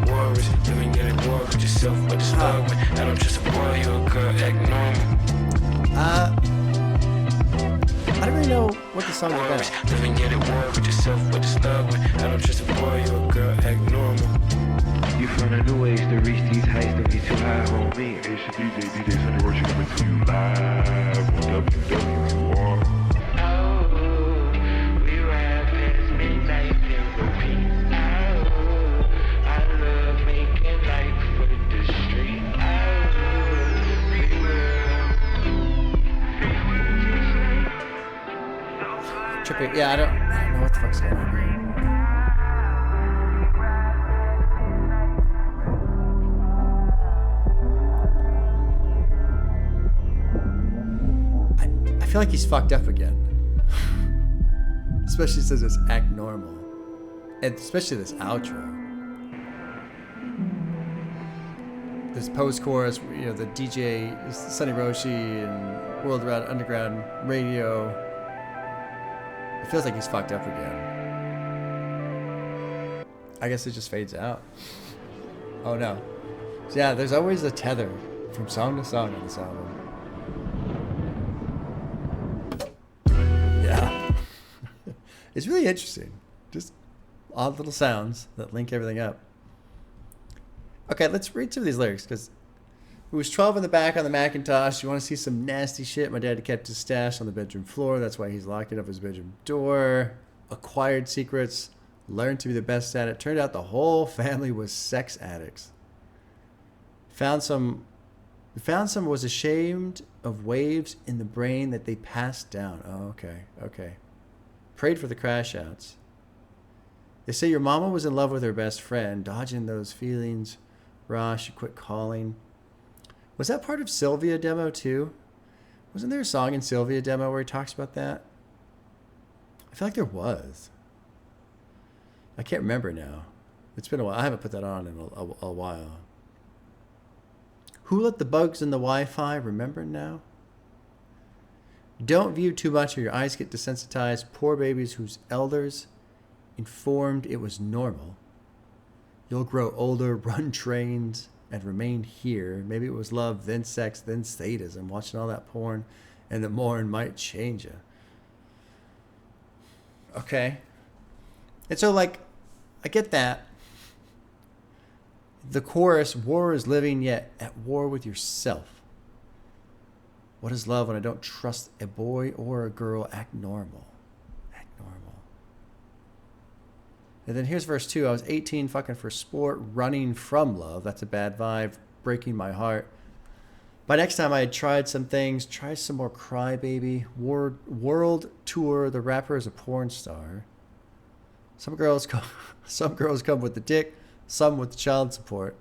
Worries, living in a war with yourself, what is love when I don't trust a boy or a girl, act normal. I don't really know what the song is about. Living in a war with yourself, what is love when I don't trust a boy or a girl, act normal. You found a new ways to reach these heights, don't be too high, homie. It's your DJ Sunday Worship coming to you live on WWUR. Oh, we ride past midnight and repeat. Oh, I love making life with the street. Oh, free world. Trippy. Yeah, I don't know what the fuck's going on here. I feel like he's fucked up again. Especially since it's Act Normal. And especially this outro. This post-chorus, you know, the DJ, Sonny Roshi and World Underground Radio. It feels like he's fucked up again. I guess it just fades out. Oh no. So yeah, there's always a tether from song to song on this album. Yeah. It's really interesting. Just odd little sounds that link everything up. Okay, let's read some of these lyrics, because it was 12 in the back on the Macintosh. You want to see some nasty shit? My dad kept his stash on the bedroom floor. That's why he's locking up his bedroom door. Acquired secrets. Learned to be the best at it. Turned out the whole family was sex addicts. Found some was ashamed of waves in the brain that they passed down. Oh, okay, okay. Prayed for the crash outs. They say your mama was in love with her best friend. Dodging those feelings. Rosh, you quit calling. Was that part of Sylvia demo too? Wasn't there a song in Sylvia demo where he talks about that? I feel like there was. I can't remember now. It's been a while. I haven't put that on in a while. Who let the bugs in the Wi-Fi? Remember now? Don't view too much or your eyes get desensitized. Poor babies whose elders informed it was normal. You'll grow older, run trains, and remain here. Maybe it was love, then sex, then sadism. Watching all that porn and the morn might change you. Okay. And so, like, I get that. The chorus, war is living yet at war with yourself. What is love when I don't trust a boy or a girl? Act normal. Act normal. And then here's verse 2. I was 18, fucking for sport, running from love. That's a bad vibe, breaking my heart. By next time I had tried some things, try some more Crybaby. World tour, the rapper is a porn star. Some girls come with the dick, some with child support.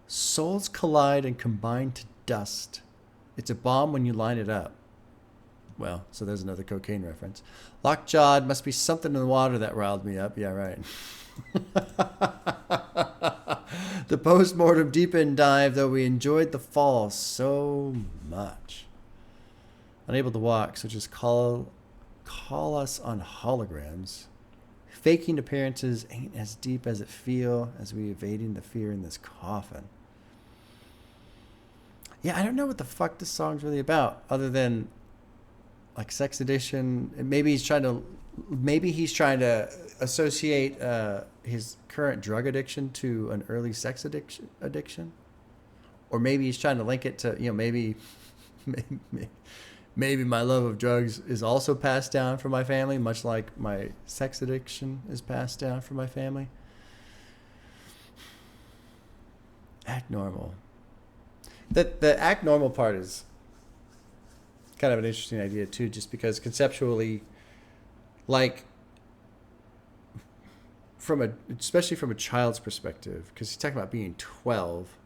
Souls collide and combine to dust. It's a bomb when you line it up. Well, so there's another cocaine reference. Lockjawed, must be something in the water that riled me up. Yeah, right. The post-mortem deep end dive, though we enjoyed the fall so much. Unable to walk, so just call us on holograms. Faking appearances ain't as deep as it feel as we evading the fear in this coffin. Yeah, I don't know what the fuck this song's really about, other than like sex addiction. Maybe he's trying to associate his current drug addiction to an early sex addiction, or maybe he's trying to link it to, you know, maybe my love of drugs is also passed down from my family, much like my sex addiction is passed down from my family. Act normal. The act normal part is kind of an interesting idea too, just because conceptually, like, especially from a child's perspective, because he's talking about being 12,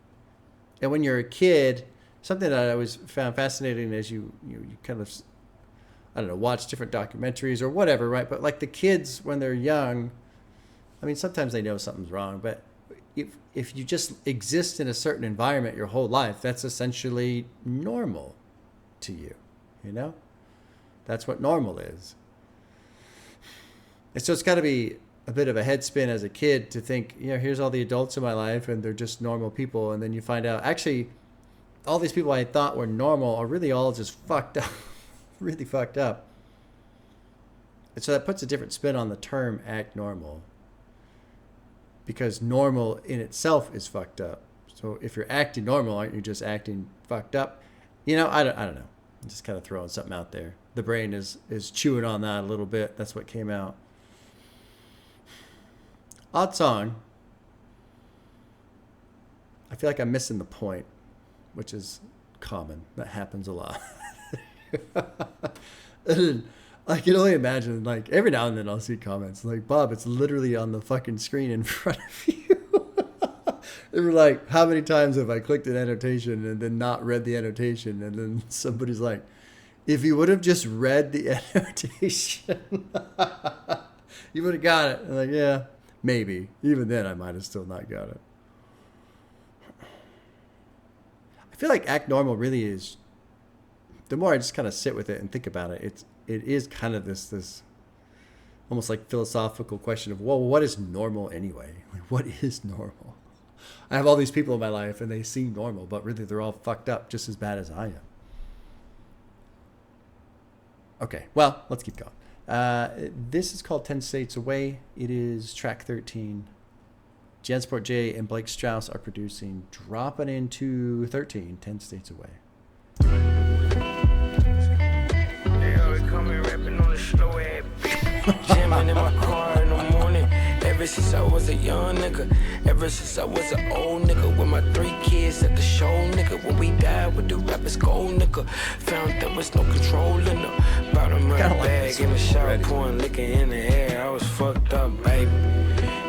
and when you're a kid, something that I always found fascinating is you kind of, I don't know, watch different documentaries or whatever, right? But like the kids when they're young, I mean, sometimes they know something's wrong, but if you just exist in a certain environment your whole life, that's essentially normal to you, you know? That's what normal is. And so it's got to be a bit of a head spin as a kid to think, you know, here's all the adults in my life and they're just normal people. And then you find out, actually, all these people I thought were normal are really all just fucked up, really fucked up. And so that puts a different spin on the term act normal, because normal in itself is fucked up. So if you're acting normal, aren't you just acting fucked up? You know, I don't know. I'm just kind of throwing something out there. The brain is chewing on that a little bit. That's what came out. Odd song. I feel like I'm missing the point, which is common. That happens a lot. I can only imagine, like, every now and then I'll see comments like, Bob, it's literally on the fucking screen in front of you. They were like, how many times have I clicked an annotation and then not read the annotation? And then somebody's like, if you would have just read the annotation, you would have got it. I'm like, yeah, maybe. Even then, I might have still not got it. I feel like act normal really is, the more I just kind of sit with it and think about it, it is kind of this almost like philosophical question of, well, what is normal anyway? Like, what is normal? I have all these people in my life and they seem normal, but really they're all fucked up just as bad as I am. Okay, well, let's keep going. This is called 10 States Away. It is track 13. Jansport J and Blake Strauss are producing, dropping into 13, 10 States Away. They always call me rapping on the slow ass beat. Jamming in my car in the morning. Ever since I was a young nigga. Ever since I was an old nigga. With my 3 kids at the show, nigga. When we died with the rappers gold, nigga. Found there was no control in the bottom of the bag. In the shower, pouring liquor in the air. I was fucked up, baby.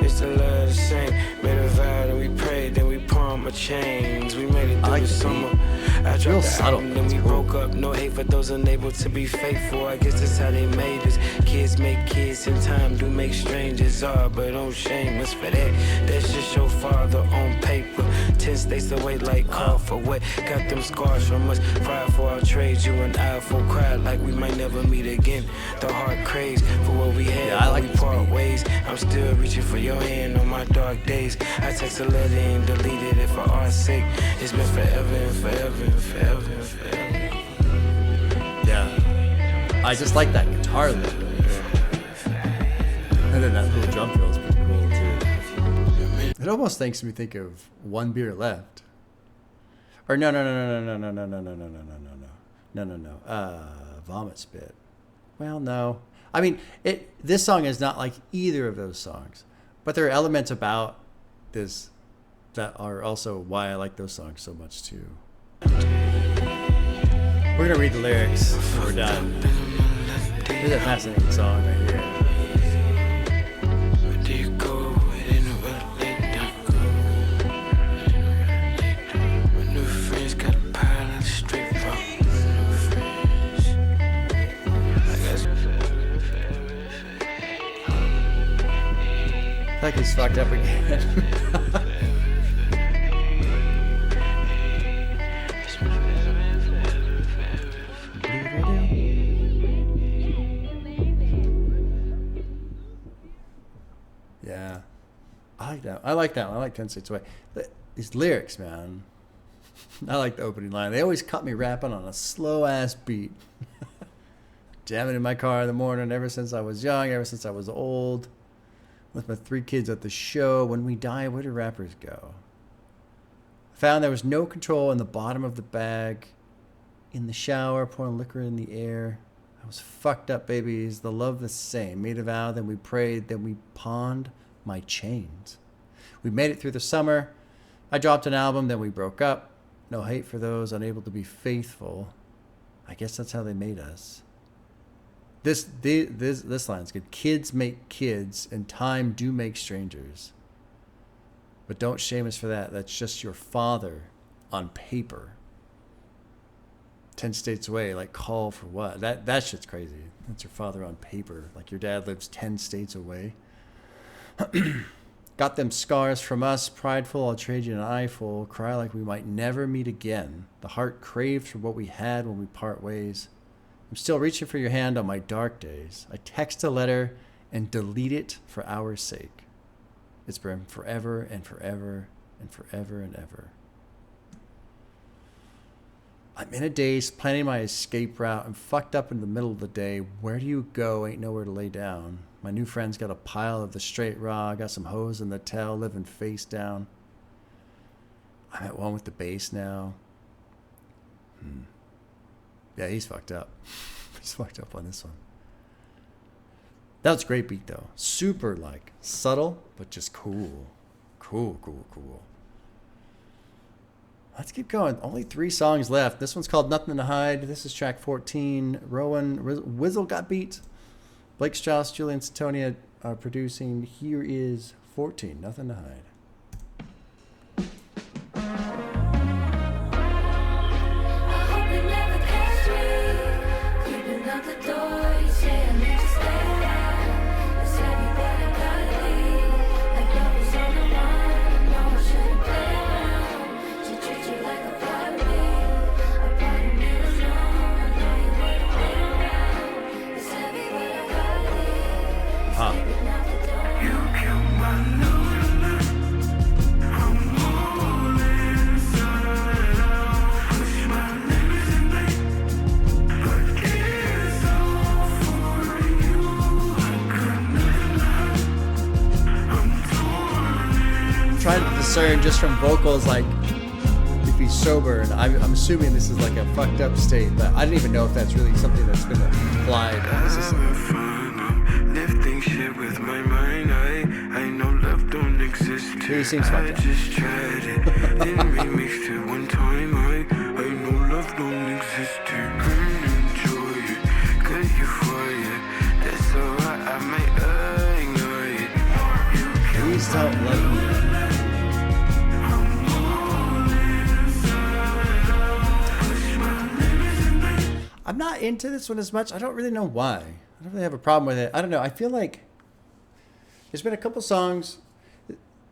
It's the love the same. Made a vow, then we prayed, then we pawned my chains. We made it through the summer. I dropped the album, then we broke up. No hate for those unable to be faithful. I guess that's how they made us. Kids make kids, and time do make strangers. But don't shame us for that. That's just your father on paper. 10 states away like call for what? Got them scars from us. Prideful, I'll trade you an eye for cry like we might never meet again. The heart craves for what we had when we part ways. I'm still reaching for your hand on my dark days. I text a letter and deleted it for our sake. It's been forever and forever and forever and forever. Yeah. I just like that guitar lick. And then that little drum fill is pretty cool too. It almost makes me think of One Beer Left. Or no. Vomit Spit. Well, no. I mean, this song is not like either of those songs, but there are elements about this that are also why I like those songs so much too. We're gonna read the lyrics when we're done. This is a fascinating song right here. Like he's fucked up again. Yeah, I like that. I like that one. I like 10 States Away. These lyrics, man. I like the opening line. They always caught me rapping on a slow ass beat. Jamming in my car in the morning ever since I was young, ever since I was old. With my 3 kids at the show. When we die, where do rappers go? Found there was no control in the bottom of the bag. In the shower, pouring liquor in the air. I was fucked up, babies. The love the same. Made a vow, then we prayed, then we pawned my chains. We made it through the summer. I dropped an album, then we broke up. No hate for those unable to be faithful. I guess that's how they made us. This line's good. Kids make kids, and time do make strangers. But don't shame us for that. That's just your father on paper. 10 states away, like call for what? That shit's crazy. That's your father on paper. Like your dad lives 10 states away. Got them scars from us. Prideful, I'll trade you an eyeful. Cry like we might never meet again. The heart craved for what we had when we part ways. I'm still reaching for your hand on my dark days. I text a letter and delete it for our sake. It's been forever and forever and forever and ever. I'm in a daze, planning my escape route. I'm fucked up in the middle of the day. Where do you go? Ain't nowhere to lay down. My new friend's got a pile of the straight raw. Got some hoes in the tail, living face down. I'm at one with the bass now. Yeah, he's fucked up. He's fucked up on this one. That was a great beat, though. Super, like, subtle, but just cool. Cool. Let's keep going. Only 3 songs left. This one's called Nothing to Hide. This is track 14. Rowan Wizzle got beat. Blake Strauss, Julian Satonia are producing. Here is 14. Nothing to Hide. You killed my new discern just from vocals, like if he's sober. And I'm assuming this is like a fucked up state, but I don't even know if that's really something that's been applied. I'm lifting shit with my mind. I know love don't exist. He seems fucked up. I just tried it. Then remixed it one time. I know love don't exist. Enjoy it. Good you for you. That's alright. I might ignore it. Please don't let me. I'm not into this one as much. I don't really know why. I don't really have a problem with it. I don't know. I feel like there's been a couple songs.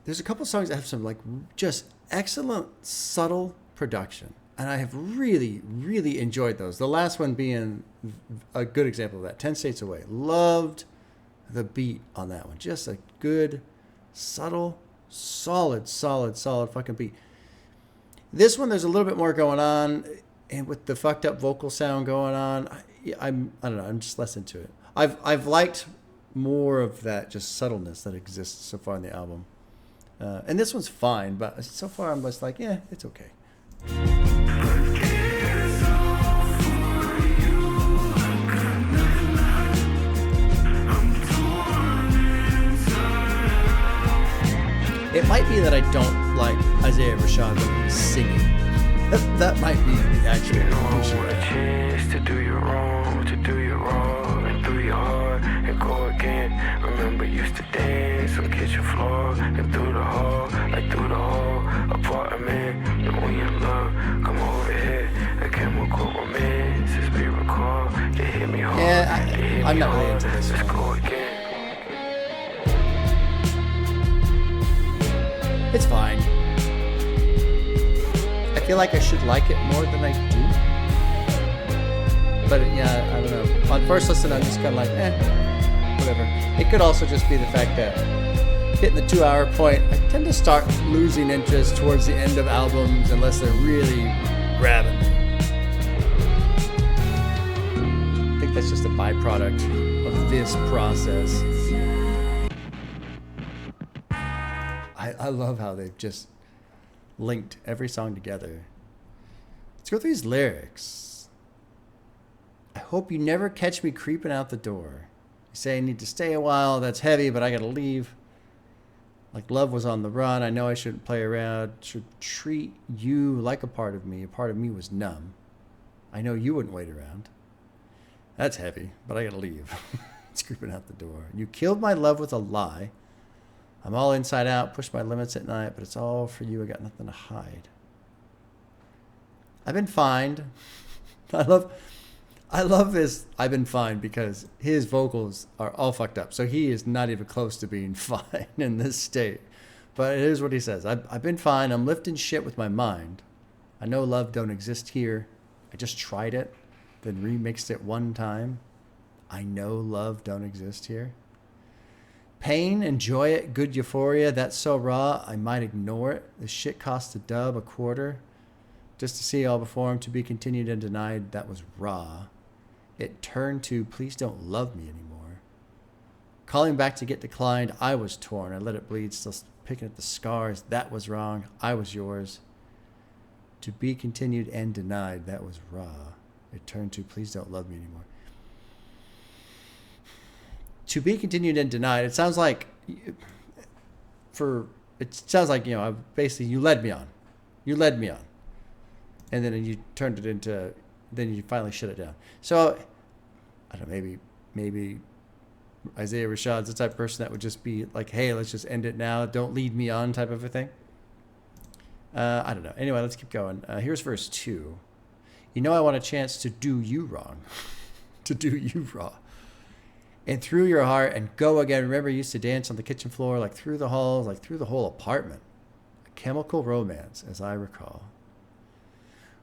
There's a couple songs that have some like just excellent, subtle production. And I have really, really enjoyed those. The last one being a good example of that. 10 States Away. Loved the beat on that one. Just a good, subtle, solid fucking beat. This one, there's a little bit more going on. And with the fucked up vocal sound going on, I don't know. I'm just less into it. I've liked more of that just subtleness that exists so far in the album. And this one's fine, but so far I'm just like, yeah, it's okay. It might be that I don't like Isaiah Rashad when he's singing. That might be the actual issue. A chance to do you wrong, and through your heart and go again. Remember, used to dance on kitchen floor and through the hall, like through the whole apartment. And when you love, come over here. A chemical romance, as we recall, you hit me hard. Yeah, I'm not really into this. Let's go again. It's fine. I feel like I should like it more than I do. But yeah, I don't know. On first listen, I'm just kind of like, whatever. It could also just be the fact that hitting the 2-hour point, I tend to start losing interest towards the end of albums unless they're really grabbing me. I think that's just a byproduct of this process. I love how they've just linked every song together. Let's go through these lyrics. I hope you never catch me creeping out the door. You say I need to stay a while. That's heavy, but I gotta leave. Like love was on the run. I know I shouldn't play around. Should treat you like a part of me. A part of me was numb. I know you wouldn't wait around. That's heavy, but I gotta leave. It's creeping out the door. You killed my love with a lie. I'm all inside out, push my limits at night, but it's all for you. I got nothing to hide. I've been fined. I love this. I've been fined because his vocals are all fucked up. So he is not even close to being fine in this state. But here's what he says. I've been fine. I'm lifting shit with my mind. I know love don't exist here. I just tried it, then remixed it one time. I know love don't exist here. Pain, enjoy it, good euphoria, that's so raw, I might ignore it. This shit cost a dub, a quarter. Just to see all before him, to be continued and denied, that was raw. It turned to, please don't love me anymore. Calling back to get declined, I was torn. I let it bleed, still picking at the scars. That was wrong, I was yours. To be continued and denied, that was raw. It turned to, please don't love me anymore. To be continued and denied. It sounds like, basically you led me on. You led me on. And then you turned it into, then you finally shut it down. So, I don't know, maybe Isaiah Rashad's the type of person that would just be like, hey, let's just end it now. Don't lead me on type of a thing. I don't know. Anyway, let's keep going. Here's verse 2. You know I want a chance to do you wrong. To do you raw. And through your heart and go again. Remember, you used to dance on the kitchen floor, like through the halls, like through the whole apartment. A chemical romance, as I recall.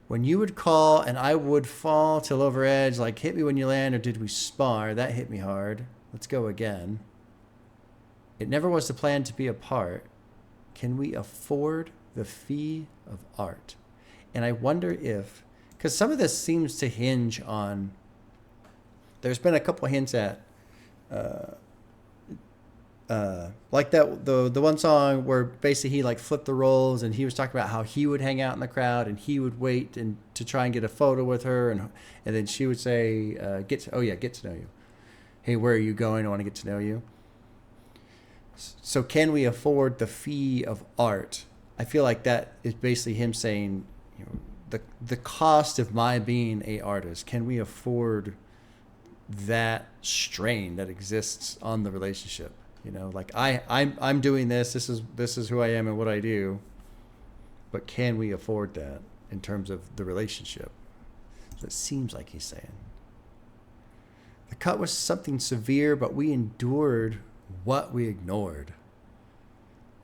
When you would call and I would fall till over edge, like hit me when you land or did we spar? That hit me hard. Let's go again. It never was the plan to be apart. Can we afford the fee of art? And I wonder if, because some of this seems to hinge on, there's been a couple hints at like that the one song where basically he like flipped the roles and he was talking about how he would hang out in the crowd and he would wait and to try and get a photo with her, and then she would say get to know you. Hey, where are you going? I want to get to know you. So can we afford the fee of art? I feel like that is basically him saying, you know, the cost of my being a artist. Can we afford that strain that exists on the relationship? You know, like I'm doing this. This is who I am and what I do. But can we afford that in terms of the relationship? So it seems like he's saying. The cut was something severe, but we endured what we ignored.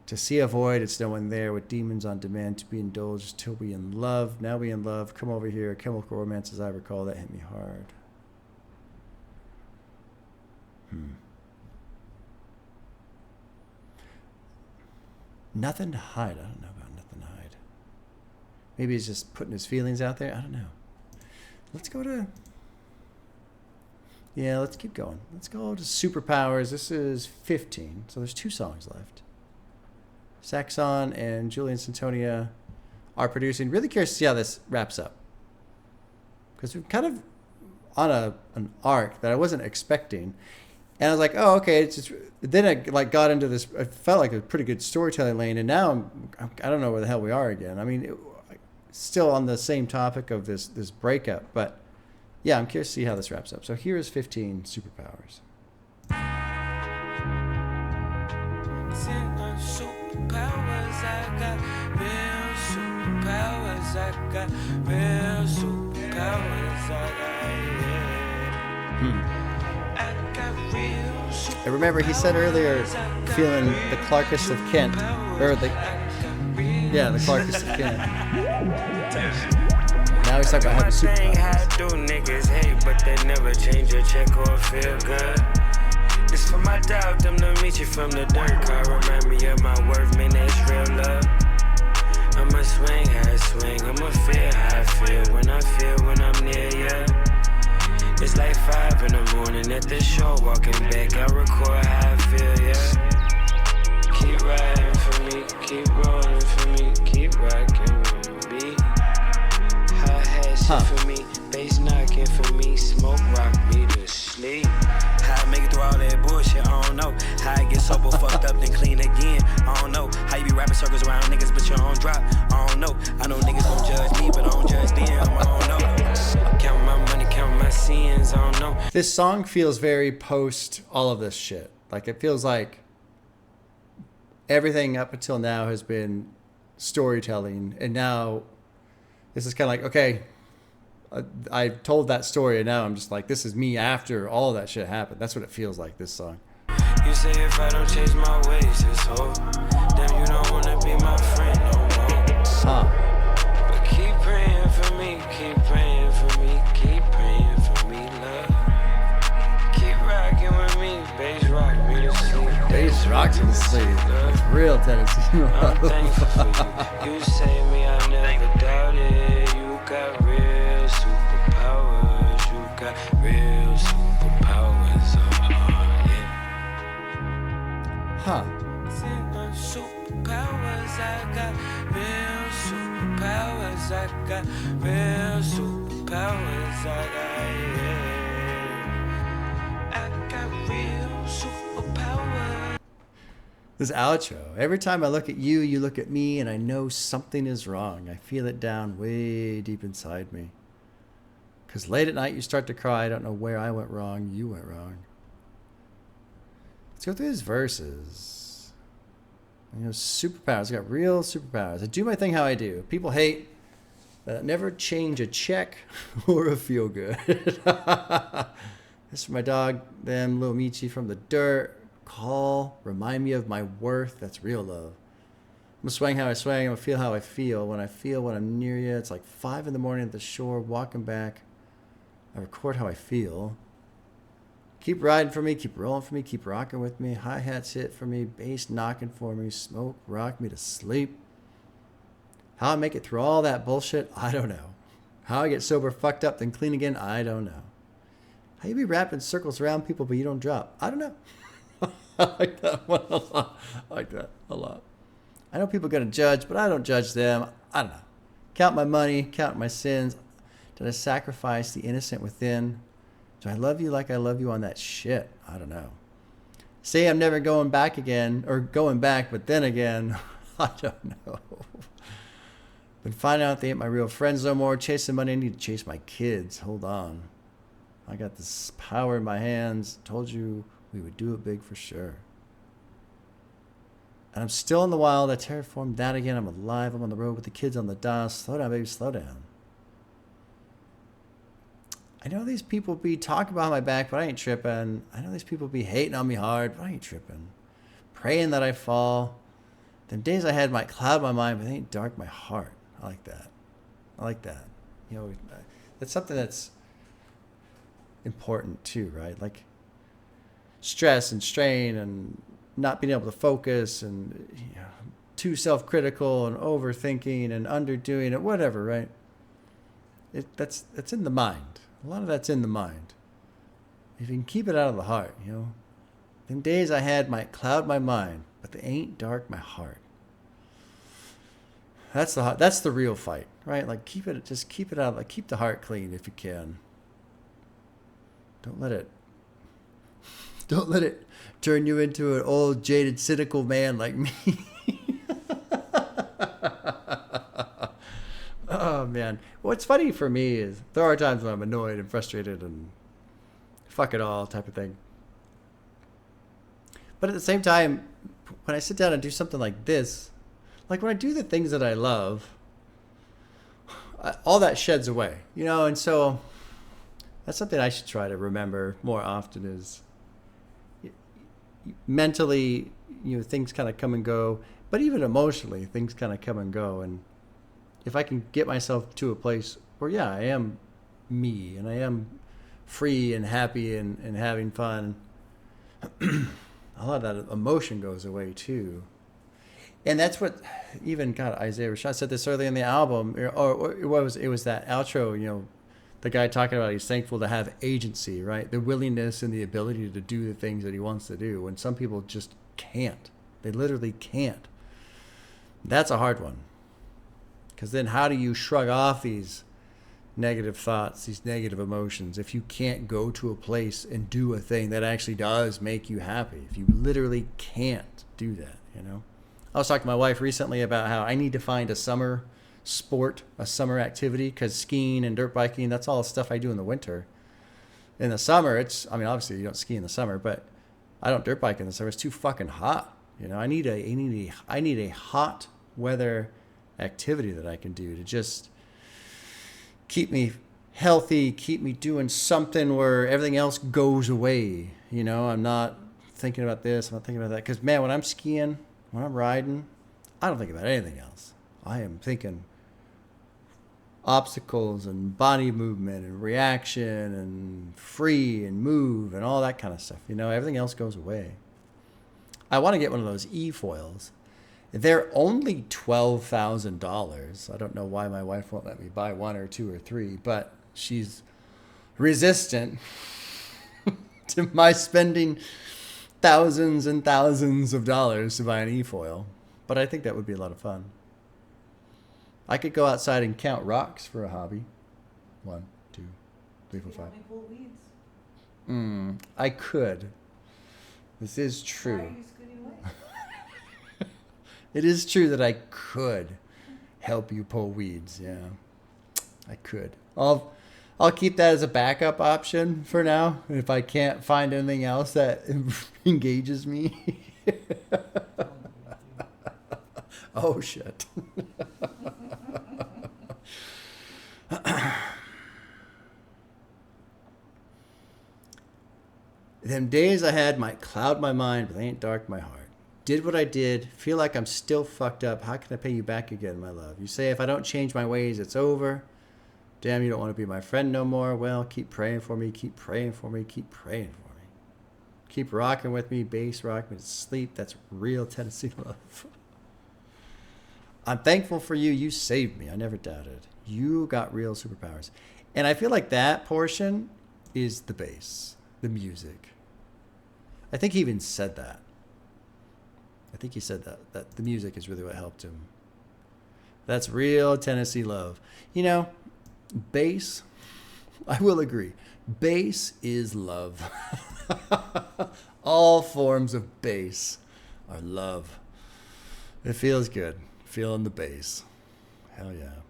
To see a void, it's no one there, with demons on demand to be indulged till we in love. Now we in love. Come over here. Chemical romance, as I recall, that hit me hard. Nothing to hide. I don't know about nothing to hide. Maybe he's just putting his feelings out there. I don't know. Let's go to... Yeah, let's keep going. Let's go to Superpowers. This is 15, so there's 2 songs left. Saxon and Julian Santonia are producing. Really curious to see how this wraps up, because we're kind of on an arc that I wasn't expecting, and I was like, oh, okay. It's just, then I like got into this. I felt like a pretty good storytelling lane, and now I don't know where the hell we are again. I mean, still on the same topic of this breakup, but yeah, I'm curious to see how this wraps up. So here is 15 Superpowers. Superpowers, I got real superpowers, I got real superpowers, I got real superpowers. I remember he said earlier, feeling the Clarkest of Kent, or the Clarkest of Kent. Now he's talking about having superpowers. Niggas hate, but they never change your check or feel good. It's for my doubt, them to meet you from the dirt. Car remind me of my worth, man, that's real love. I'ma swing how I swing, I'ma feel how I feel when I'm near ya. It's like 5 in the morning at the show, walking back, I record how I feel, yeah. Keep riding for me, keep rolling for me, keep rocking with me. Hi-hat shit for me, bass knocking for me, smoke rock me to sleep. How I make it through all that bullshit, I don't know. How I get sober, fucked up, then clean again, I don't know. How you be rapping circles around niggas, but you don't drop, I don't know. I know niggas don't judge me, but I don't judge them, I don't know. Count my money, count my sins, I don't know. This song feels very post all of this shit. Like, it feels like everything up until now has been storytelling, and now this is kind of like, okay, I told that story, and now I'm just like, this is me after all of that shit happened. That's what it feels like, this song. You say if I don't change my ways, it's over. Then you don't wanna be my friend no more. But keep praying for me, keep praying for me, keep praying for me, love. Keep rocking with me, bass rock me to sleep. Bass rock me to sleep. It's real Tennessee. I'm thankful for you. You saved me, I never doubted. You got real superpowers, you got real superpowers, Superpowers, I got real superpowers, I got real superpowers, I got real superpowers. This outro. Every time I look at you, you look at me, and I know something is wrong. I feel it down way deep inside me. Because late at night you start to cry. I don't know where I went wrong. You went wrong. Let's go through his verses. You know, superpowers. I got real superpowers. I do my thing how I do. People hate that I never change a check or a feel good. This for my dog, them, little Michi from the dirt. Call, remind me of my worth. That's real love. I'm gonna swing how I swing. I'm gonna feel how I feel. When I'm near you, it's like 5 in the morning at the shore, walking back. I record how I feel. Keep riding for me, keep rolling for me, keep rocking with me. Hi-hats hit for me, bass knocking for me, smoke rock me to sleep. How I make it through all that bullshit, I don't know. How I get sober, fucked up, then clean again, I don't know. How you be wrapping circles around people but you don't drop, I don't know. I like that one a lot. I like that a lot. I know people are going to judge, but I don't judge them. I don't know. Count my money, count my sins. Did I sacrifice the innocent within? Do I love you like I love you on that shit? I don't know. Say I'm never going back again, or going back, but then again, I don't know. Been finding out they ain't my real friends no more. Chasing money, I need to chase my kids. Hold on. I got this power in my hands. Told you we would do it big for sure. And I'm still in the wild. I terraformed that again. I'm alive. I'm on the road with the kids on the dial. Slow down, baby, slow down. I know these people be talking behind my back, but I ain't tripping. I know these people be hating on me hard, but I ain't tripping. Praying that I fall. Them days I had might cloud my mind, but they ain't dark my heart. I like that. I like that. You know, that's something that's important too, right? Like stress and strain and not being able to focus and too self-critical and overthinking and underdoing it, whatever, right? That's in the mind. A lot of that's in the mind. If you can keep it out of the heart, you know. Them days I had might cloud my mind, but they ain't dark my heart. That's the real fight, right? Like keep it out, like keep the heart clean if you can. Don't let it turn you into an old, jaded, cynical man like me. Oh, man. What's funny for me is there are times when I'm annoyed and frustrated and fuck it all type of thing. But at the same time, when I sit down and do something like this, like when I do the things that I love, all that sheds away, you know? And so that's something I should try to remember more often is mentally, you know, things kind of come and go, but even emotionally, things kind of come and go. And if I can get myself to a place where, yeah, I am me and I am free and happy and having fun, a lot of that emotion goes away too. And that's what even, God, Isaiah Rashad said this early in the album, or it was that outro, you know, the guy talking about he's thankful to have agency, right? The willingness and the ability to do the things that he wants to do when some people just can't. They literally can't. That's a hard one. Because then how do you shrug off these negative thoughts, these negative emotions, if you can't go to a place and do a thing that actually does make you happy? If you literally can't do that, you know? I was talking to my wife recently about how I need to find a summer sport, a summer activity, because skiing and dirt biking, that's all stuff I do in the winter. In the summer, obviously you don't ski in the summer, but I don't dirt bike in the summer. It's too fucking hot. You know, I need a hot weather activity that I can do to just keep me healthy, keep me doing something where everything else goes away. You know, I'm not thinking about this, I'm not thinking about that. Because, man, when I'm skiing, when I'm riding, I don't think about anything else. I am thinking obstacles and body movement and reaction and free and move and all that kind of stuff. You know, everything else goes away. I want to get one of those e-foils. They're only $12,000. I don't know why my wife won't let me buy one or two or three, but she's resistant to my spending thousands and thousands of dollars to buy an e-foil. But I think that would be a lot of fun. I could go outside and count rocks for a hobby. 1, 2, 3, 4, 5. Pull weeds. I could. This is true. Why are you scooting away? It is true that I could help you pull weeds. Yeah, I could. I'll keep that as a backup option for now. If I can't find anything else that engages me. Oh, shit. Them days I had might cloud my mind, but they ain't dark my heart. Did what I did, feel like I'm still fucked up. How can I pay you back again, my love? You say if I don't change my ways, it's over. Damn, you don't want to be my friend no more. Well, keep praying for me, keep praying for me, keep praying for me. Keep rocking with me, bass rock me to sleep. That's real Tennessee love. I'm thankful for you. You saved me. I never doubted. You got real superpowers. And I feel like that portion is the bass, the music. I think he even said that. I think he said that the music is really what helped him. That's real Tennessee love. You know, bass, I will agree. Bass is love. All forms of bass are love. It feels good. Feeling the bass. Hell yeah.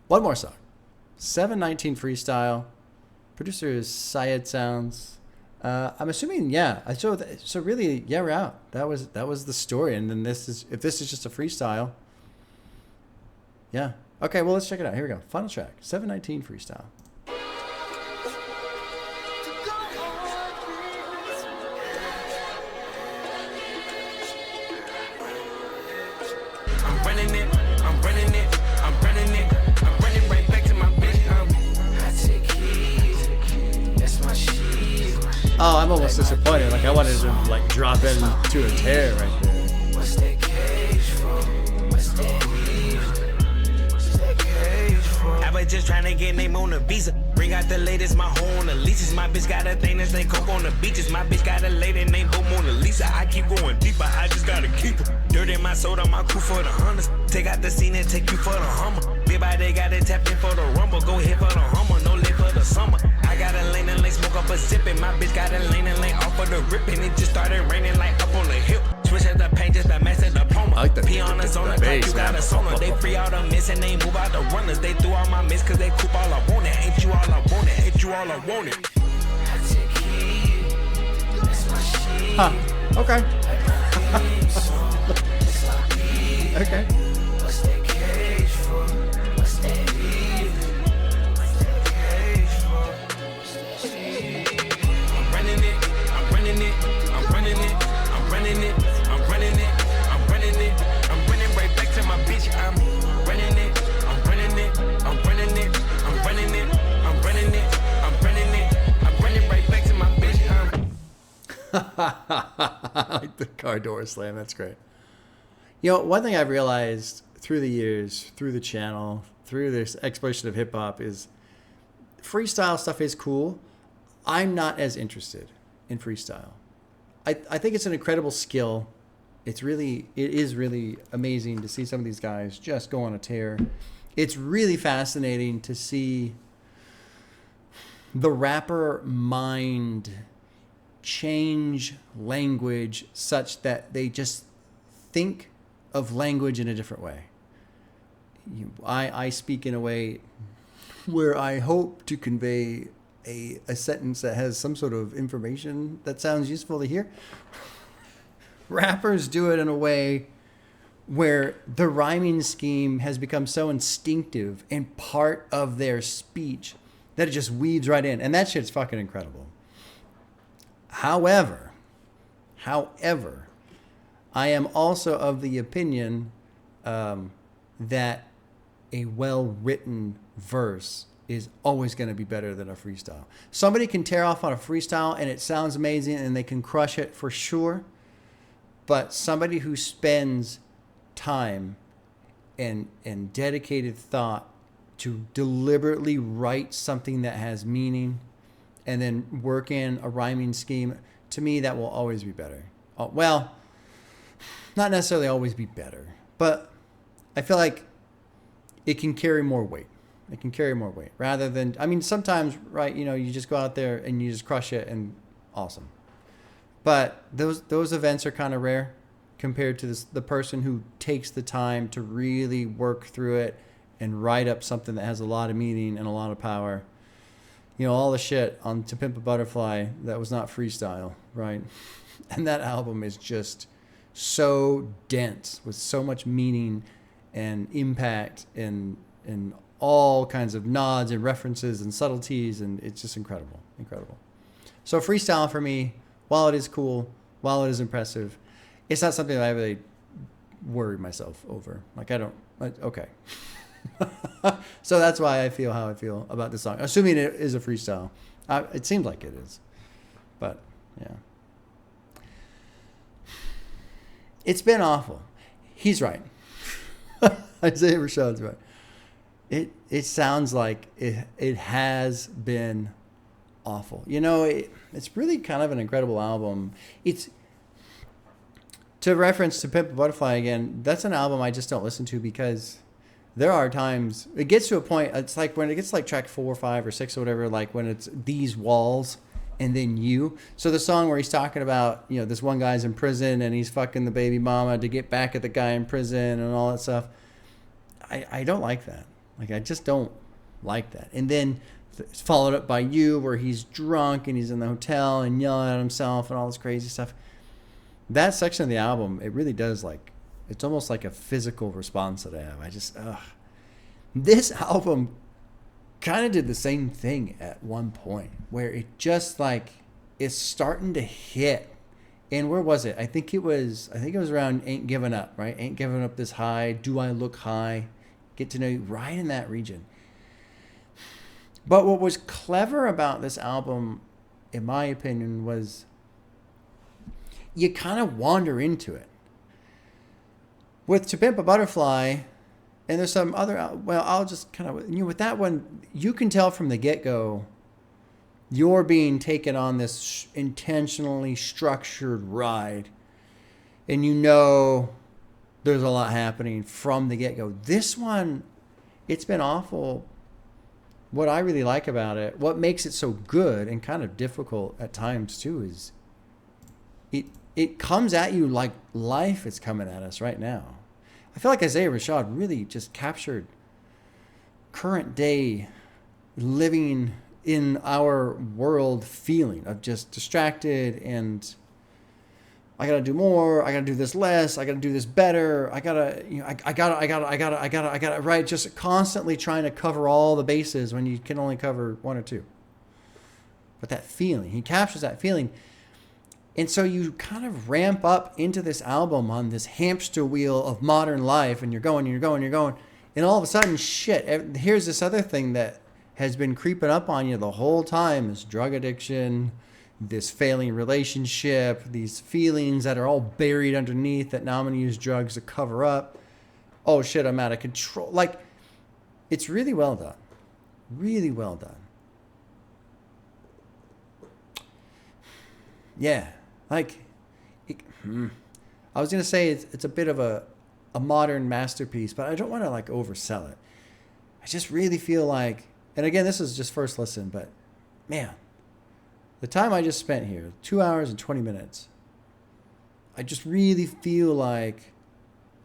One more song. 719 Freestyle. Producer is Syed Sounds. I'm assuming, yeah. So really, yeah, we're out. That was the story. And then if this is just a freestyle. Yeah. Okay, well, let's check it out. Here we go. Final track. 719 Freestyle. I'm running it, I'm running it, I'm running it, I'm running right back to my bitch. I take heat, that's my shit. Oh, I'm almost disappointed. Like I wanted to like drop it into a tear right there. What's that cage for? What's that heat? What's that cage for? I was just trying to get name on the visa. Bring out the latest, my home, the leases. My bitch got a thing that's like coke on the beaches. My bitch got a lady named Mona Lisa. I keep going deeper, I just gotta keep her. Dirt in my soda, my crew for the hunters. Take out the scene and take you for the Hummer. Big body got it tapped in for the rumble. Go hit for the Hummer, no late for the summer. I got a lane and lane, smoke up a zippin'. My bitch got a lane and lane off of the rippin'. It just started raining like up on the hill. Switch at the paint just to match the diploma. I like the P on the zone, like you got a sonar. They free all the miss and they move out the runners. They threw all my miss cause they coop all I want it. Ain't you all I want it, ain't you all I want it. I take heat, that's my shit. Huh. Okay. Okay. What's that cage for? What's that heat? What's that cage for? What's that heat? I'm running it, I'm running it, I'm running it, I'm running it, I'm running it, I'm running it, I'm running right back to my bitch. I'm running it, I'm running it, I'm running it, I'm running it, I'm running it, I'm running it, I'm running right back to my bitch. I like the car door slam. That's great. You know, one thing I've realized through the years, through the channel, through this exploration of hip hop is freestyle stuff is cool. I'm not as interested in freestyle. I think it's an incredible skill. It is really amazing to see some of these guys just go on a tear. It's really fascinating to see the rapper mind change language such that they just think of language in a different way. I speak in a way where I hope to convey a sentence that has some sort of information that sounds useful to hear. Rappers do it in a way where the rhyming scheme has become so instinctive and part of their speech that it just weaves right in. And that shit's fucking incredible. However, I am also of the opinion that a well-written verse is always going to be better than a freestyle. Somebody can tear off on a freestyle and it sounds amazing and they can crush it for sure. But somebody who spends time and dedicated thought to deliberately write something that has meaning and then work in a rhyming scheme, to me, that will always be better. Well, not necessarily always be better, but I feel like it can carry more weight. It can carry more weight rather than, I mean, sometimes, right, you know, you just go out there and you just crush it and awesome. But those events are kind of rare compared to the person who takes the time to really work through it and write up something that has a lot of meaning and a lot of power. You know, all the shit on To Pimp a Butterfly that was not freestyle, right? And that album is just so dense with so much meaning and impact and all kinds of nods and references and subtleties, and it's just incredible. So freestyle for me, while it is cool, while it is impressive, it's not something that I really worry myself over. Like okay. So that's why I feel how I feel about this song, assuming it is a freestyle. It seems like it is, but yeah. It's been awful. He's right. Isaiah Rashad's right. It sounds like it has been awful. You know, it's really kind of an incredible album. To reference To Pimp a Butterfly again, that's an album I just don't listen to because there are times it gets to a point. It's like when it gets like track 4 or 5 or 6 or whatever, like when it's These Walls and then You. So the song where he's talking about, you know, this one guy's in prison and he's fucking the baby mama to get back at the guy in prison and all that stuff. I don't like that. Like, I just don't like that. And then it's followed up by You, where he's drunk and he's in the hotel and yelling at himself and all this crazy stuff. That section of the album, it really does, like, it's almost like a physical response that I have. I just, This album kind of did the same thing at one point, where it just, like, is starting to hit. And where was it? I think it was around Ain't Giving Up, right? Ain't Giving Up This High. Do I Look High? Get to Know You, right in that region. But what was clever about this album, in my opinion, was you kind of wander into it. With To Pimp a Butterfly, and there's some other, well, I'll just kind of, with that one, you can tell from the get-go, you're being taken on this intentionally structured ride, and you know there's a lot happening from the get-go. This one, it's been awful. What I really like about it, what makes it so good and kind of difficult at times too, is it comes at you like life is coming at us right now. I feel like Isaiah Rashad really just captured current day living in our world feeling of just distracted and I gotta do more, I gotta do this less, I gotta do this better, I gotta, right? Just constantly trying to cover all the bases when you can only cover 1 or 2. But that feeling, he captures that feeling. And so you kind of ramp up into this album on this hamster wheel of modern life, and you're going. And all of a sudden, shit, here's this other thing that has been creeping up on you the whole time, this drug addiction, this failing relationship, these feelings that are all buried underneath that now I'm going to use drugs to cover up. Oh shit, I'm out of control. Like, it's really well done. Really well done. Yeah. Like, I was going to say it's a bit of a modern masterpiece, but I don't want to like oversell it. I just really feel like, and again, this is just first listen, but man, the time I just spent here, 2 hours and 20 minutes, I just really feel like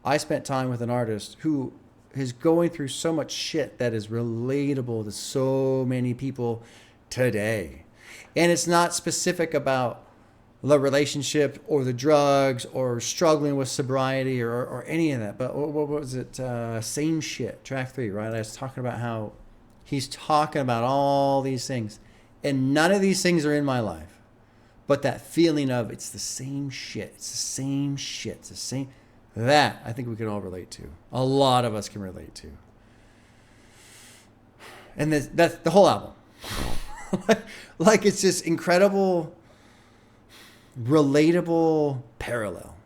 I spent time with an artist who is going through so much shit that is relatable to so many people today. And it's not specific about the relationship or the drugs or struggling with sobriety or any of that. But what was it? Same Shit, track 3, right? I was talking about how he's talking about all these things. And none of these things are in my life. But that feeling of it's the same shit. It's the same shit. It's the same. That I think we can all relate to. A lot of us can relate to. And that's the whole album. Like it's this incredible, relatable parallel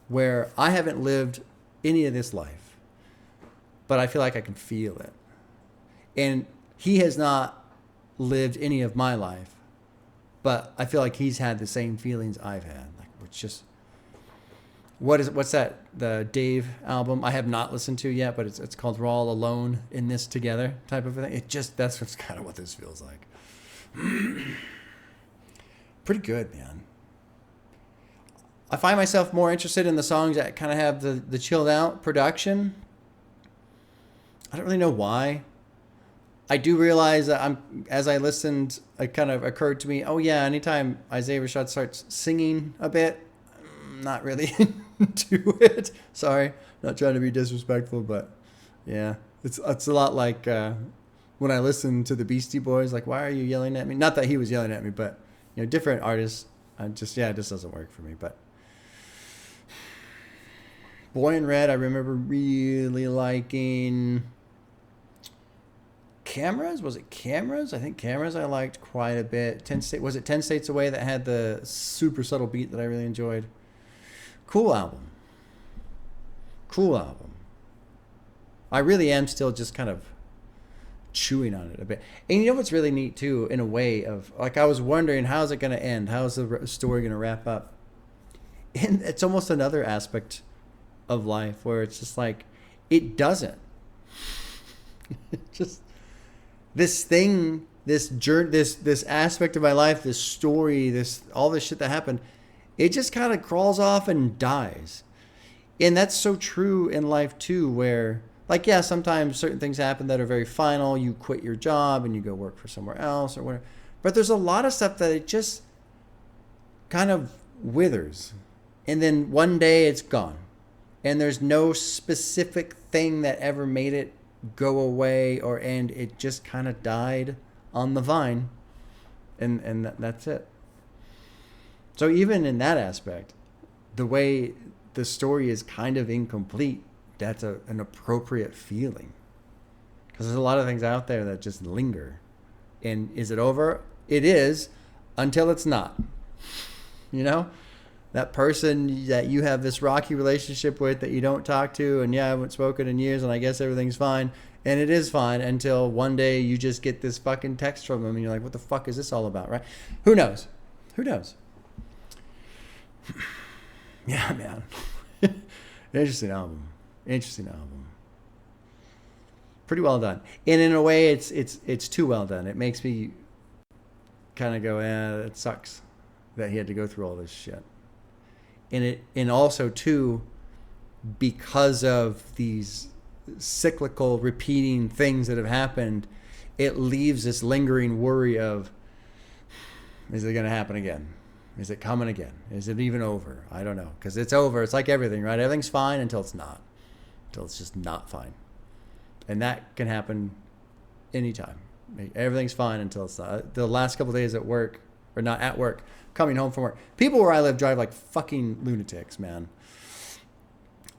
where I haven't lived any of this life, but I feel like I can feel it. And he has not lived any of my life, but I feel like he's had the same feelings I've had. Like, it's just, what's that? The Dave album I have not listened to yet, but it's called We're All Alone in This Together type of thing. That's what's kind of what this feels like. Pretty good, man. I find myself more interested in the songs that kind of have the chilled out production. I don't really know why. I do realize that as I listened, it kind of occurred to me, oh yeah, anytime Isaiah Rashad starts singing a bit, I'm not really into it. Sorry, not trying to be disrespectful, but yeah, it's a lot like when I listen to the Beastie Boys, like, why are you yelling at me? Not that he was yelling at me, but different artists, it just doesn't work for me. But Boy in Red, I remember really liking. Cameras? Was it Cameras? I think Cameras I liked quite a bit. 10 States Away that had the super subtle beat that I really enjoyed. Cool album. I really am still just kind of chewing on it a bit. And you know what's really neat too, in a way of, like, I was wondering, how's it going to end? How's the story going to wrap up? And it's almost another aspect of life where it's just like, it doesn't. Just this thing, this journey, this aspect of my life, this story, all this shit that happened, it just kind of crawls off and dies. And that's so true in life too, where like, yeah, sometimes certain things happen that are very final. You quit your job and you go work for somewhere else or whatever. But there's a lot of stuff that it just kind of withers. And then one day it's gone. And there's no specific thing that ever made it go away or end. It just kind of died on the vine. And that's it. So even in that aspect, the way the story is kind of incomplete, that's an appropriate feeling. Because there's a lot of things out there that just linger. And is it over? It is, until it's not. You know? That person that you have this rocky relationship with that you don't talk to, and yeah, I haven't spoken in years, and I guess everything's fine. And it is fine until one day you just get this fucking text from them, and you're like, what the fuck is this all about, right? Who knows? Who knows? Yeah, man. Interesting album. Interesting album. Pretty well done. And in a way, it's too well done. It makes me kind of go, it sucks that he had to go through all this shit. And also too, because of these cyclical repeating things that have happened, it leaves this lingering worry of, is it going to happen again? Is it coming again? Is it even over? I don't know. Because it's over. It's like everything, right? Everything's fine until it's not. Until it's just not fine. And that can happen anytime. Everything's fine until it's not. The last couple of days at work, or not at work, coming home from work. People where I live drive like fucking lunatics, man.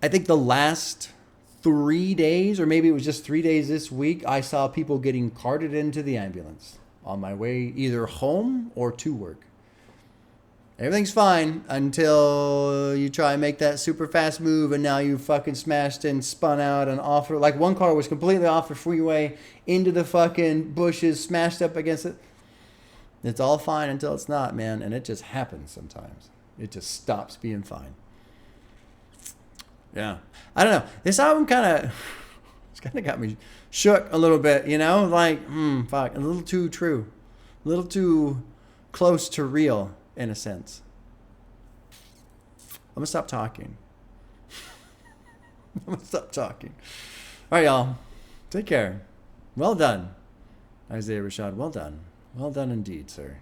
I think the last 3 days, or maybe it was just 3 days this week, I saw people getting carted into the ambulance on my way either home or to work. Everything's fine until you try and make that super fast move, and now you fucking smashed and spun out and off. Like one car was completely off the freeway into the fucking bushes, smashed up against it. It's all fine until it's not, man. And it just happens sometimes. It just stops being fine. Yeah. I don't know. This album kind of got me shook a little bit, you know? Like, fuck. A little too true. A little too close to real, in a sense. I'm going to stop talking. I'm going to stop talking. All right, y'all. Take care. Well done. Isaiah Rashad, well done. Well done indeed, sir.